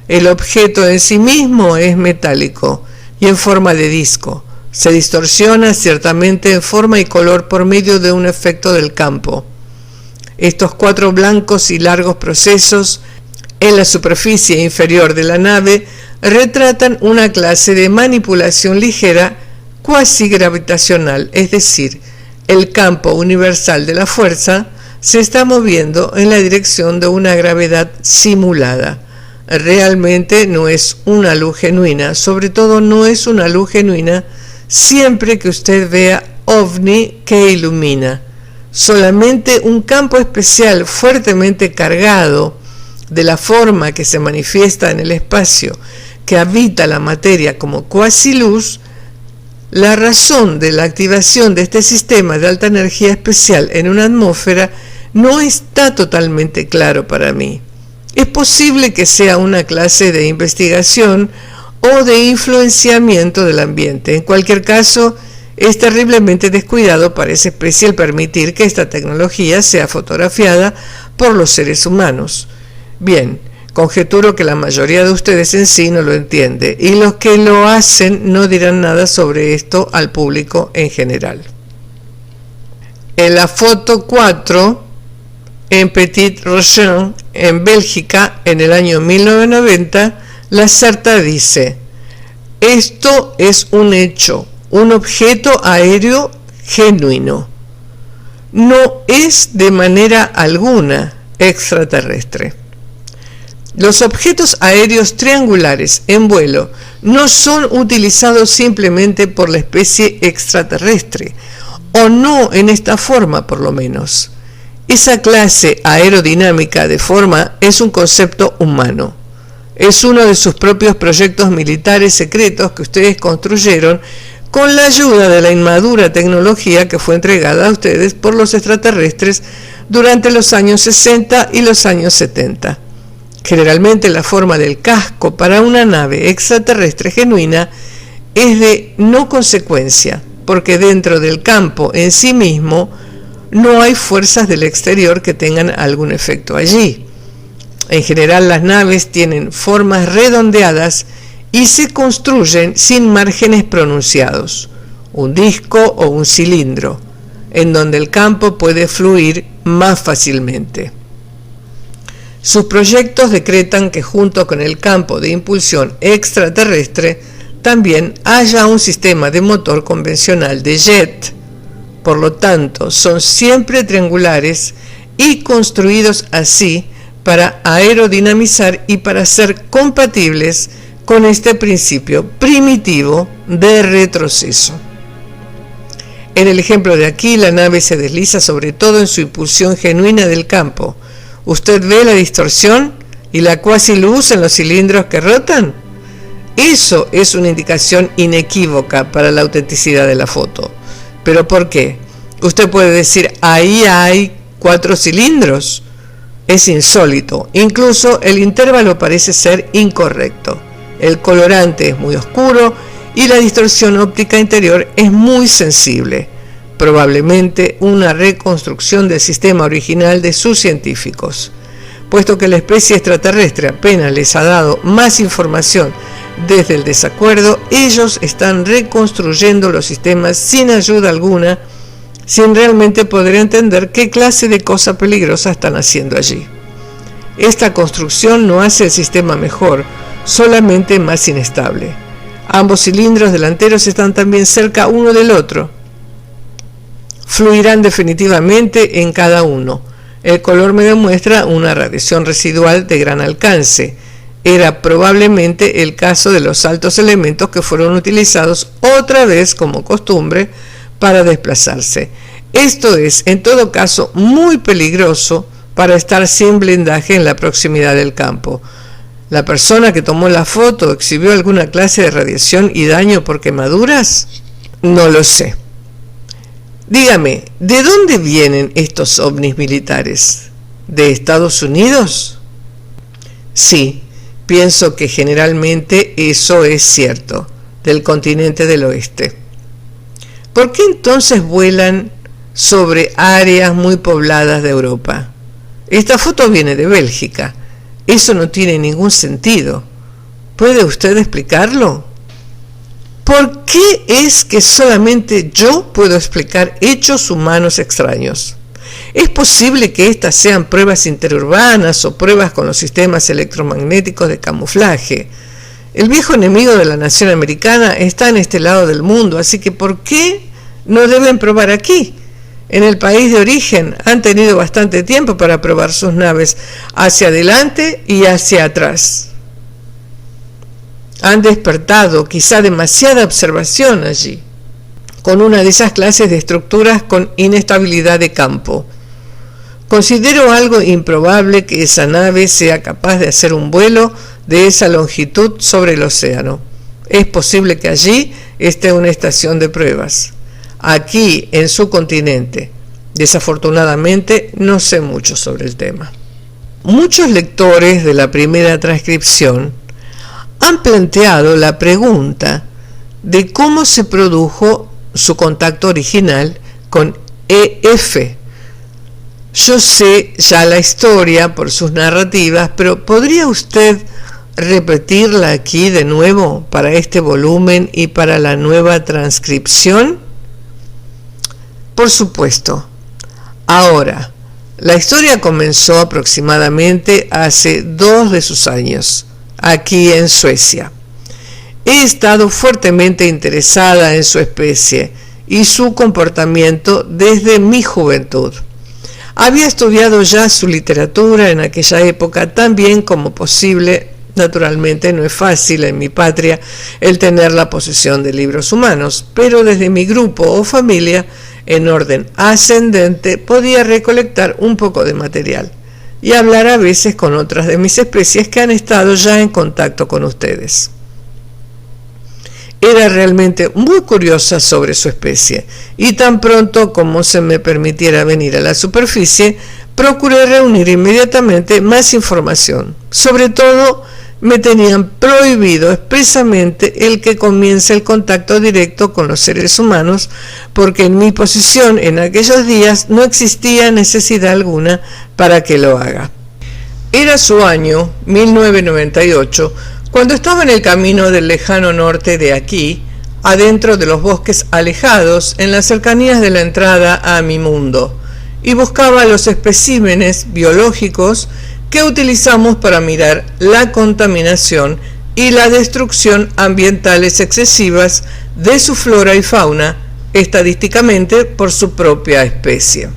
El objeto en sí mismo es metálico y en forma de disco. Se distorsiona ciertamente en forma y color por medio de un efecto del campo. Estos 4 blancos y largos procesos en la superficie inferior de la nave retratan una clase de manipulación ligera cuasi gravitacional, es decir, el campo universal de la fuerza se está moviendo en la dirección de una gravedad simulada. Realmente no es una luz genuina, sobre todo no es una luz genuina siempre que usted vea ovni que ilumina. Solamente un campo especial fuertemente cargado de la forma que se manifiesta en el espacio, que habita la materia como cuasi luz. La razón de la activación de este sistema de alta energía especial en una atmósfera no está totalmente claro para mí. Es posible que sea una clase de investigación o de influenciamiento del ambiente. En cualquier caso, es terriblemente descuidado para esa especie el permitir que esta tecnología sea fotografiada por los seres humanos. Bien, conjeturo que la mayoría de ustedes en sí no lo entiende, y los que lo hacen no dirán nada sobre esto al público en general. En la foto 4, en Petit Rochen, en Bélgica, en el año 1990, Lacerta dice: esto es un hecho, un objeto aéreo genuino. No es de manera alguna extraterrestre. Los objetos aéreos triangulares en vuelo no son utilizados simplemente por la especie extraterrestre, o no en esta forma por lo menos. Esa clase aerodinámica de forma es un concepto humano. Es uno de sus propios proyectos militares secretos que ustedes construyeron con la ayuda de la inmadura tecnología que fue entregada a ustedes por los extraterrestres durante los años 60 y los años 70. Generalmente la forma del casco para una nave extraterrestre genuina es de no consecuencia, porque dentro del campo en sí mismo no hay fuerzas del exterior que tengan algún efecto allí. En general las naves tienen formas redondeadas y se construyen sin márgenes pronunciados, un disco o un cilindro, en donde el campo puede fluir más fácilmente. Sus proyectos decretan que junto con el campo de impulsión extraterrestre también haya un sistema de motor convencional de jet. Por lo tanto, son siempre triangulares y construidos así para aerodinamizar y para ser compatibles con este principio primitivo de retroceso. En el ejemplo de aquí, la nave se desliza sobre todo en su impulsión genuina del campo. ¿Usted ve la distorsión y la cuasi luz en los cilindros que rotan? Eso es una indicación inequívoca para la autenticidad de la foto. ¿Pero por qué? Usted puede decir, ahí hay 4 cilindros. Es insólito. Incluso el intervalo parece ser incorrecto. El colorante es muy oscuro y la distorsión óptica interior es muy sensible. Probablemente una reconstrucción del sistema original de sus científicos. Puesto que la especie extraterrestre apenas les ha dado más información desde el desacuerdo, ellos están reconstruyendo los sistemas sin ayuda alguna, sin realmente poder entender qué clase de cosa peligrosa están haciendo allí. Esta construcción no hace el sistema mejor, solamente más inestable. Ambos cilindros delanteros están también cerca uno del otro. Fluirán definitivamente en cada uno. El color me demuestra una radiación residual de gran alcance. Era probablemente el caso de los altos elementos que fueron utilizados otra vez como costumbre para desplazarse. Esto es, en todo caso, muy peligroso para estar sin blindaje en la proximidad del campo. ¿La persona que tomó la foto exhibió alguna clase de radiación y daño por quemaduras? No lo sé. Dígame, ¿de dónde vienen estos ovnis militares? ¿De Estados Unidos? Sí, pienso que generalmente eso es cierto, del continente del oeste. ¿Por qué entonces vuelan sobre áreas muy pobladas de Europa? Esta foto viene de Bélgica. Eso no tiene ningún sentido. ¿Puede usted explicarlo? ¿Por qué es que solamente yo puedo explicar hechos humanos extraños? ¿Es posible que estas sean pruebas interurbanas o pruebas con los sistemas electromagnéticos de camuflaje? El viejo enemigo de la nación americana está en este lado del mundo, así que ¿por qué no deben probar aquí? En el país de origen han tenido bastante tiempo para probar sus naves hacia adelante y hacia atrás. Han despertado quizá demasiada observación allí, con una de esas clases de estructuras con inestabilidad de campo. Considero algo improbable que esa nave sea capaz de hacer un vuelo de esa longitud sobre el océano. Es posible que allí esté una estación de pruebas. Aquí, en su continente. Desafortunadamente, no sé mucho sobre el tema. Muchos lectores de la primera transcripción han planteado la pregunta de cómo se produjo su contacto original con EF. Yo sé ya la historia por sus narrativas, pero ¿podría usted repetirla aquí de nuevo para este volumen y para la nueva transcripción? Por supuesto. Ahora, la historia comenzó aproximadamente hace 2 de sus años, aquí en Suecia. He estado fuertemente interesada en su especie y su comportamiento desde mi juventud. Había estudiado ya su literatura en aquella época tan bien como posible. Naturalmente no es fácil en mi patria el tener la posesión de libros humanos, pero desde mi grupo o familia, en orden ascendente, podía recolectar un poco de material y hablar a veces con otras de mis especies que han estado ya en contacto con ustedes. Era realmente muy curiosa sobre su especie, y tan pronto como se me permitiera venir a la superficie, procuré reunir inmediatamente más información. Sobre todo, me tenían prohibido expresamente el que comience el contacto directo con los seres humanos, porque en mi posición en aquellos días no existía necesidad alguna para que lo haga. Era su año 1998, cuando estaba en el camino del lejano norte de aquí, adentro de los bosques alejados, en las cercanías de la entrada a mi mundo, y buscaba los especímenes biológicos que utilizamos para mirar la contaminación y la destrucción ambientales excesivas de su flora y fauna, estadísticamente por su propia especie.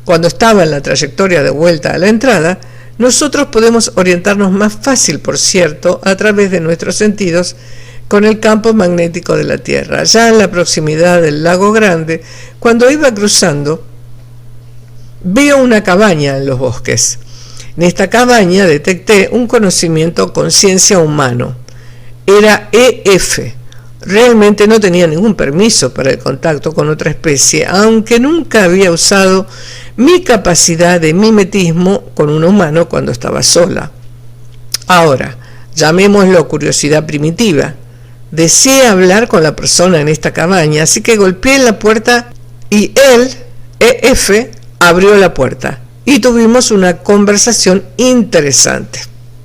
Cuando estaba en la trayectoria de vuelta a la entrada, nosotros podemos orientarnos más fácil, por cierto, a través de nuestros sentidos con el campo magnético de la Tierra. Ya en la proximidad del lago Grande, cuando iba cruzando, veo una cabaña en los bosques. En esta cabaña detecté un conocimiento conciencia humano. era EF. Realmente no tenía ningún permiso para el contacto con otra especie, aunque nunca había usado mi capacidad de mimetismo con un humano cuando estaba sola. Ahora, llamémoslo curiosidad primitiva. Deseé hablar con la persona en esta cabaña, así que golpeé en la puerta y él, EF, abrió la puerta y tuvimos una conversación interesante.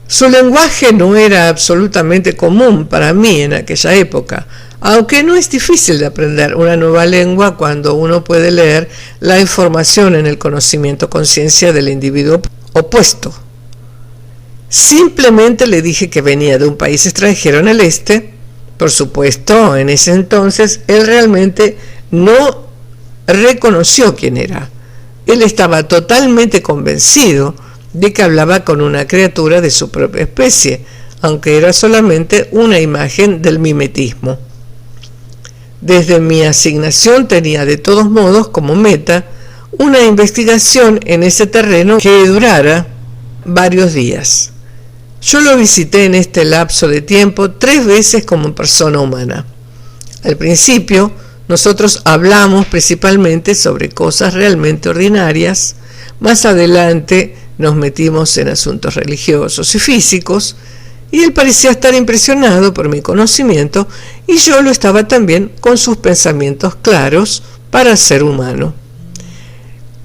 Su lenguaje no era absolutamente común para mí en aquella época, aunque no es difícil de aprender una nueva lengua cuando uno puede leer la información en el conocimiento-conciencia del individuo opuesto. Simplemente le dije que venía de un país extranjero en el este. Por supuesto, en ese entonces él realmente no reconoció quién era. Él estaba totalmente convencido de que hablaba con una criatura de su propia especie, aunque era solamente una imagen del mimetismo. Desde mi asignación tenía de todos modos como meta una investigación en ese terreno que durara varios días. Yo lo visité en este lapso de tiempo 3 veces como persona humana. Al principio, nosotros hablamos principalmente sobre cosas realmente ordinarias. Más adelante nos metimos en asuntos religiosos y físicos, y él parecía estar impresionado por mi conocimiento, y yo lo estaba también con sus pensamientos claros para ser humano.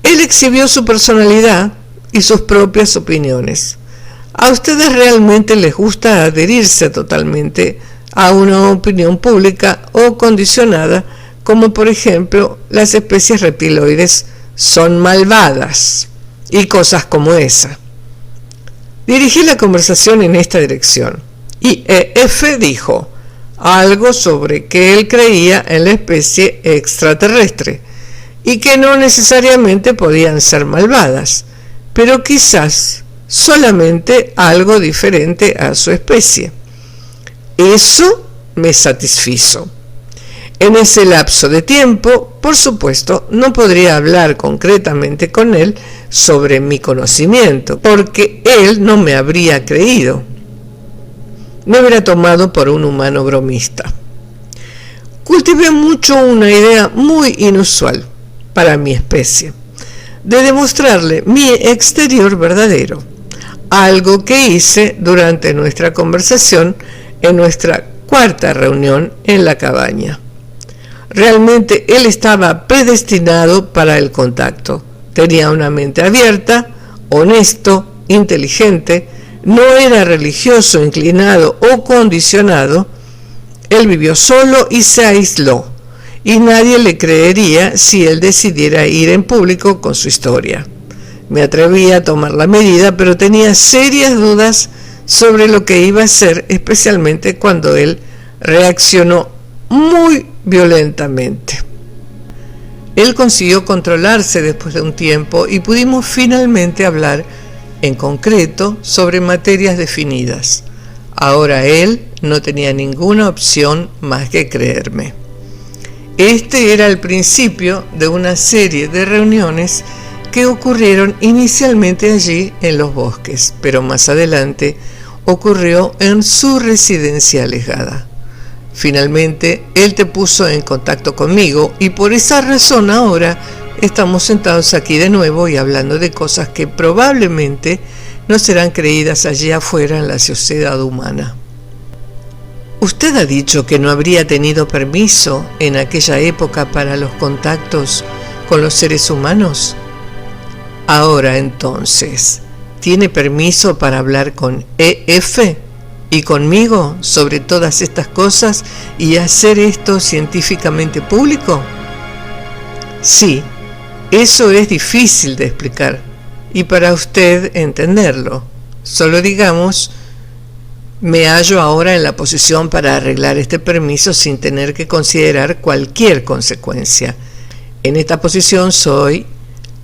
Él exhibió su personalidad y sus propias opiniones. ¿A ustedes realmente les gusta adherirse totalmente a una opinión pública o condicionada, como por ejemplo las especies reptiloides son malvadas y cosas como esa? Dirigí la conversación en esta dirección y EF dijo algo sobre que él creía en la especie extraterrestre y que no necesariamente podían ser malvadas, pero quizás solamente algo diferente a su especie. Eso me satisfizo. En ese lapso de tiempo, por supuesto, no podría hablar concretamente con él sobre mi conocimiento, porque él no me habría creído. Me hubiera tomado por un humano bromista. Cultivé mucho una idea muy inusual para mi especie, de demostrarle mi exterior verdadero, algo que hice durante nuestra conversación en nuestra 4ª reunión en la cabaña. Realmente él estaba predestinado para el contacto. Tenía una mente abierta, honesto, inteligente, no era religioso, inclinado o condicionado. Él vivió solo y se aisló, y nadie le creería si él decidiera ir en público con su historia. Me atreví a tomar la medida, pero tenía serias dudas sobre lo que iba a hacer, especialmente cuando él reaccionó muy violentamente. Él consiguió controlarse después de un tiempo y pudimos finalmente hablar en concreto sobre materias definidas. Ahora él no tenía ninguna opción más que creerme. Este era el principio de una serie de reuniones que ocurrieron inicialmente allí en los bosques, pero más adelante ocurrió en su residencia alejada. Finalmente, él te puso en contacto conmigo y por esa razón ahora estamos sentados aquí de nuevo y hablando de cosas que probablemente no serán creídas allí afuera en la sociedad humana. Usted ha dicho que no habría tenido permiso en aquella época para los contactos con los seres humanos. Ahora entonces, ¿tiene permiso para hablar con EF y conmigo sobre todas estas cosas y hacer esto científicamente público? Sí, eso es difícil de explicar y para usted entenderlo. Solo digamos, me hallo ahora en la posición para arreglar este permiso sin tener que considerar cualquier consecuencia. En esta posición soy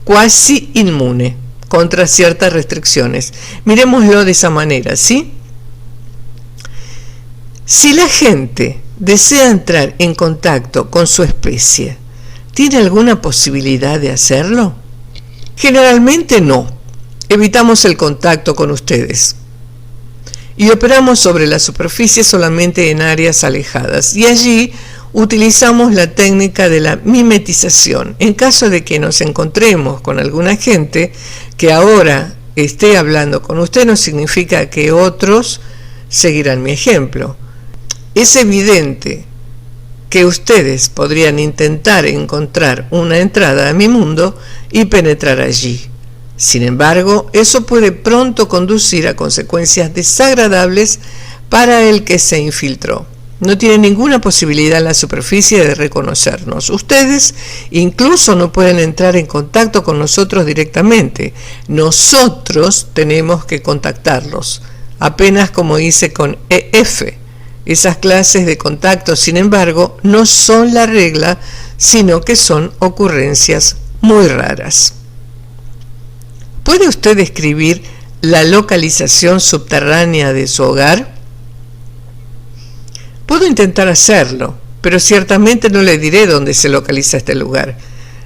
cuasi inmune contra ciertas restricciones. Miremoslo de esa manera, ¿sí? Si la gente desea entrar en contacto con su especie, ¿tiene alguna posibilidad de hacerlo? Generalmente no. Evitamos el contacto con ustedes. y operamos sobre la superficie solamente en áreas alejadas. Y allí utilizamos la técnica de la mimetización. En caso de que nos encontremos con alguna gente que ahora esté hablando con usted, no significa que otros seguirán mi ejemplo. Es evidente que ustedes podrían intentar encontrar una entrada a mi mundo y penetrar allí. Sin embargo, eso puede pronto conducir a consecuencias desagradables para el que se infiltró. No tiene ninguna posibilidad en la superficie de reconocernos. Ustedes incluso no pueden entrar en contacto con nosotros directamente. Nosotros tenemos que contactarlos, apenas como hice con EF. Esas clases de contacto, sin embargo, no son la regla, sino que son ocurrencias muy raras. ¿Puede usted describir la localización subterránea de su hogar? Puedo intentar hacerlo, pero ciertamente no le diré dónde se localiza este lugar.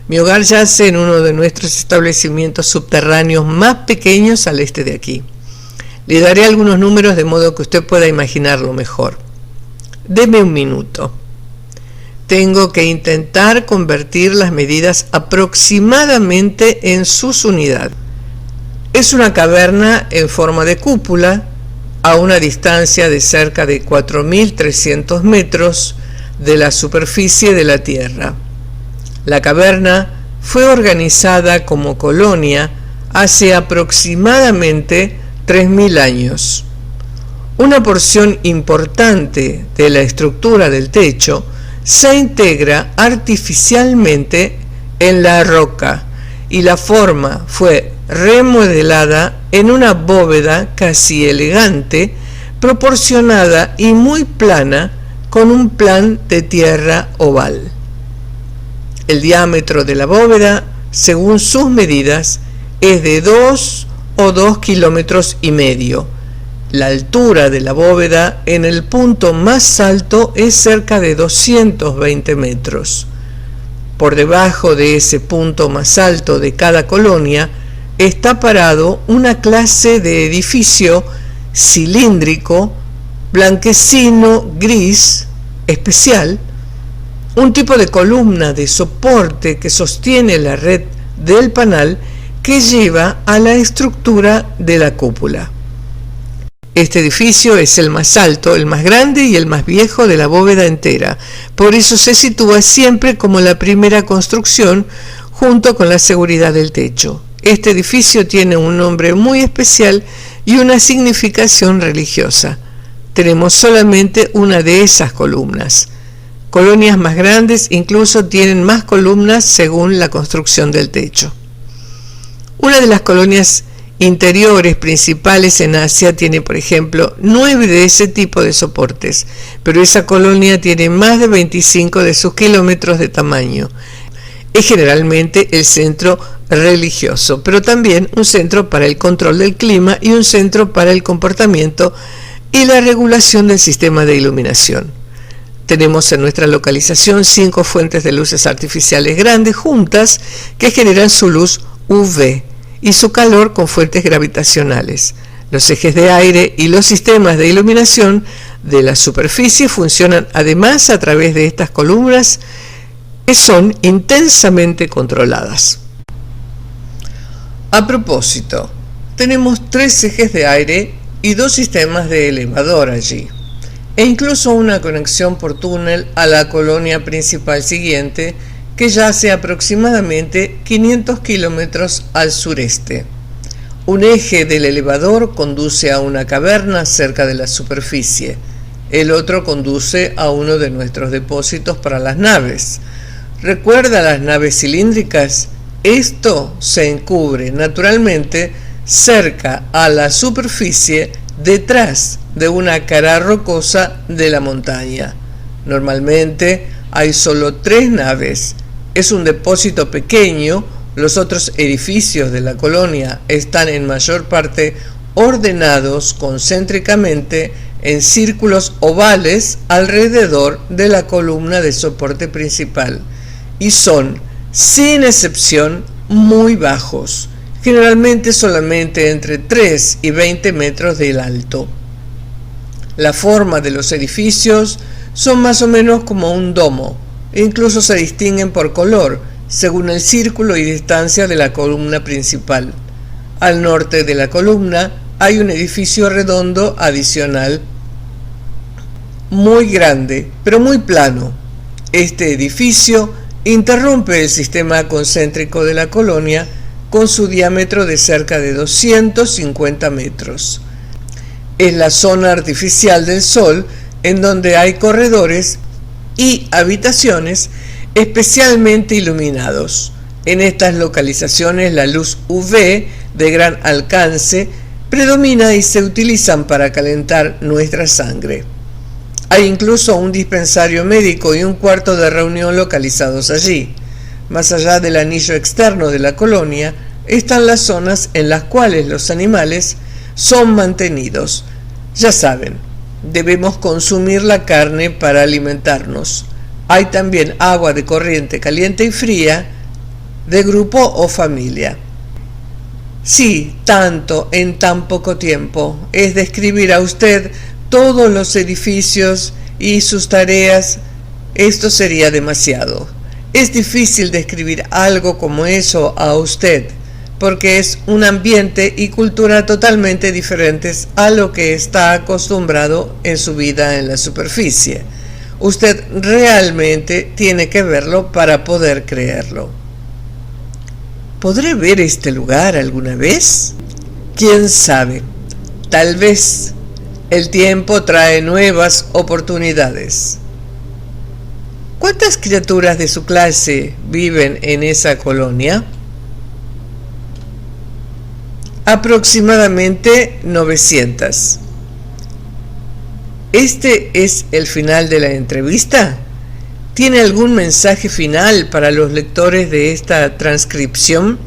Mi hogar yace en uno de nuestros establecimientos subterráneos más pequeños al este de aquí. Le daré algunos números de modo que usted pueda imaginarlo mejor. Deme un minuto. Tengo que intentar convertir las medidas aproximadamente en sus unidades. Es una caverna en forma de cúpula a una distancia de cerca de 4.300 metros de la superficie de la Tierra. La caverna fue organizada como colonia hace aproximadamente 3.000 años. Una porción importante de la estructura del techo se integra artificialmente en la roca y la forma fue remodelada en una bóveda casi elegante, proporcionada y muy plana con un plan de tierra oval. El diámetro de la bóveda, según sus medidas, es de 2 o 2,5 kilómetros. La altura de la bóveda en el punto más alto es cerca de 220 metros. Por debajo de ese punto más alto de cada colonia está parado una clase de edificio cilíndrico, blanquecino, gris, especial, un tipo de columna de soporte que sostiene la red del panal que lleva a la estructura de la cúpula. Este edificio es el más alto, el más grande y el más viejo de la bóveda entera. Por eso se sitúa siempre como la primera construcción junto con la seguridad del techo. Este edificio tiene un nombre muy especial y una significación religiosa. Tenemos solamente una de esas columnas. Colonias más grandes incluso tienen más columnas según la construcción del techo. Una de las colonias interiores principales en Asia tiene, por ejemplo, 9 de ese tipo de soportes, pero esa colonia tiene más de 25 de sus kilómetros de tamaño. Es generalmente el centro religioso, pero también un centro para el control del clima y un centro para el comportamiento y la regulación del sistema de iluminación. Tenemos en nuestra localización 5 fuentes de luces artificiales grandes juntas que generan su luz UV y su calor con fuentes gravitacionales. Los ejes de aire y los sistemas de iluminación de la superficie funcionan además a través de estas columnas que son intensamente controladas. A propósito, tenemos 3 ejes de aire y 2 sistemas de elevador allí, e incluso una conexión por túnel a la colonia principal siguiente, que yace aproximadamente 500 kilómetros al sureste. Un eje del elevador conduce a una caverna cerca de la superficie. El otro conduce a uno de nuestros depósitos para las naves. ¿Recuerda las naves cilíndricas? Esto se encubre naturalmente cerca a la superficie detrás de una cara rocosa de la montaña. Normalmente hay solo 3 naves. Es un depósito pequeño. Los otros edificios de la colonia están en mayor parte ordenados concéntricamente en círculos ovales alrededor de la columna de soporte principal y son, sin excepción, muy bajos, generalmente solamente entre 3 y 20 metros de alto. La forma de los edificios son más o menos como un domo, e incluso se distinguen por color, según el círculo y distancia de la columna principal. Al norte de la columna hay un edificio redondo adicional, muy grande, pero muy plano. Este edificio interrumpe el sistema concéntrico de la colonia con su diámetro de cerca de 250 metros. Es la zona artificial del Sol en donde hay corredores y habitaciones especialmente iluminados. En estas localizaciones la luz UV de gran alcance predomina y se utilizan para calentar nuestra sangre. Hay incluso un dispensario médico y un cuarto de reunión localizados allí. Más allá del anillo externo de la colonia están las zonas en las cuales los animales son mantenidos. Ya saben, debemos consumir la carne para alimentarnos. Hay también agua de corriente caliente y fría, de grupo o familia. Sí, tanto en tan poco tiempo es describir a usted todos los edificios y sus tareas. Esto sería demasiado. Es difícil describir algo como eso a usted, porque es un ambiente y cultura totalmente diferentes a lo que está acostumbrado en su vida en la superficie. Usted realmente tiene que verlo para poder creerlo. ¿Podré ver este lugar alguna vez? ¿Quién sabe? Tal vez. El tiempo trae nuevas oportunidades. ¿Cuántas criaturas de su clase viven en esa colonia? Aproximadamente 900. ¿Este es el final de la entrevista? ¿Tiene algún mensaje final para los lectores de esta transcripción?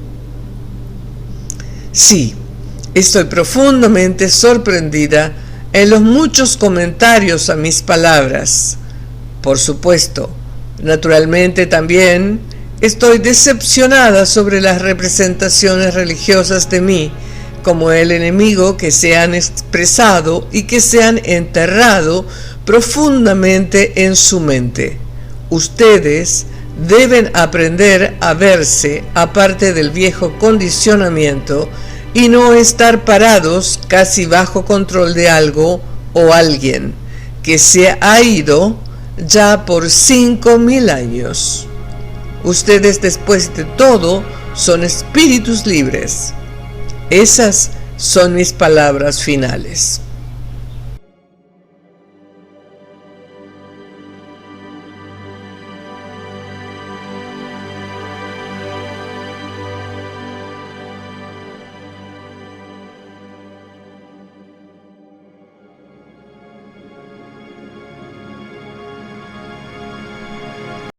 Sí, estoy profundamente sorprendida en los muchos comentarios a mis palabras. Por supuesto, naturalmente también estoy decepcionada sobre las representaciones religiosas de mí como el enemigo que se han expresado y que se han enterrado profundamente en su mente. Ustedes deben aprender a verse aparte del viejo condicionamiento y no estar parados casi bajo control de algo o alguien que se ha ido ya por 5000 años. Ustedes, después de todo, son espíritus libres. Esas son mis palabras finales.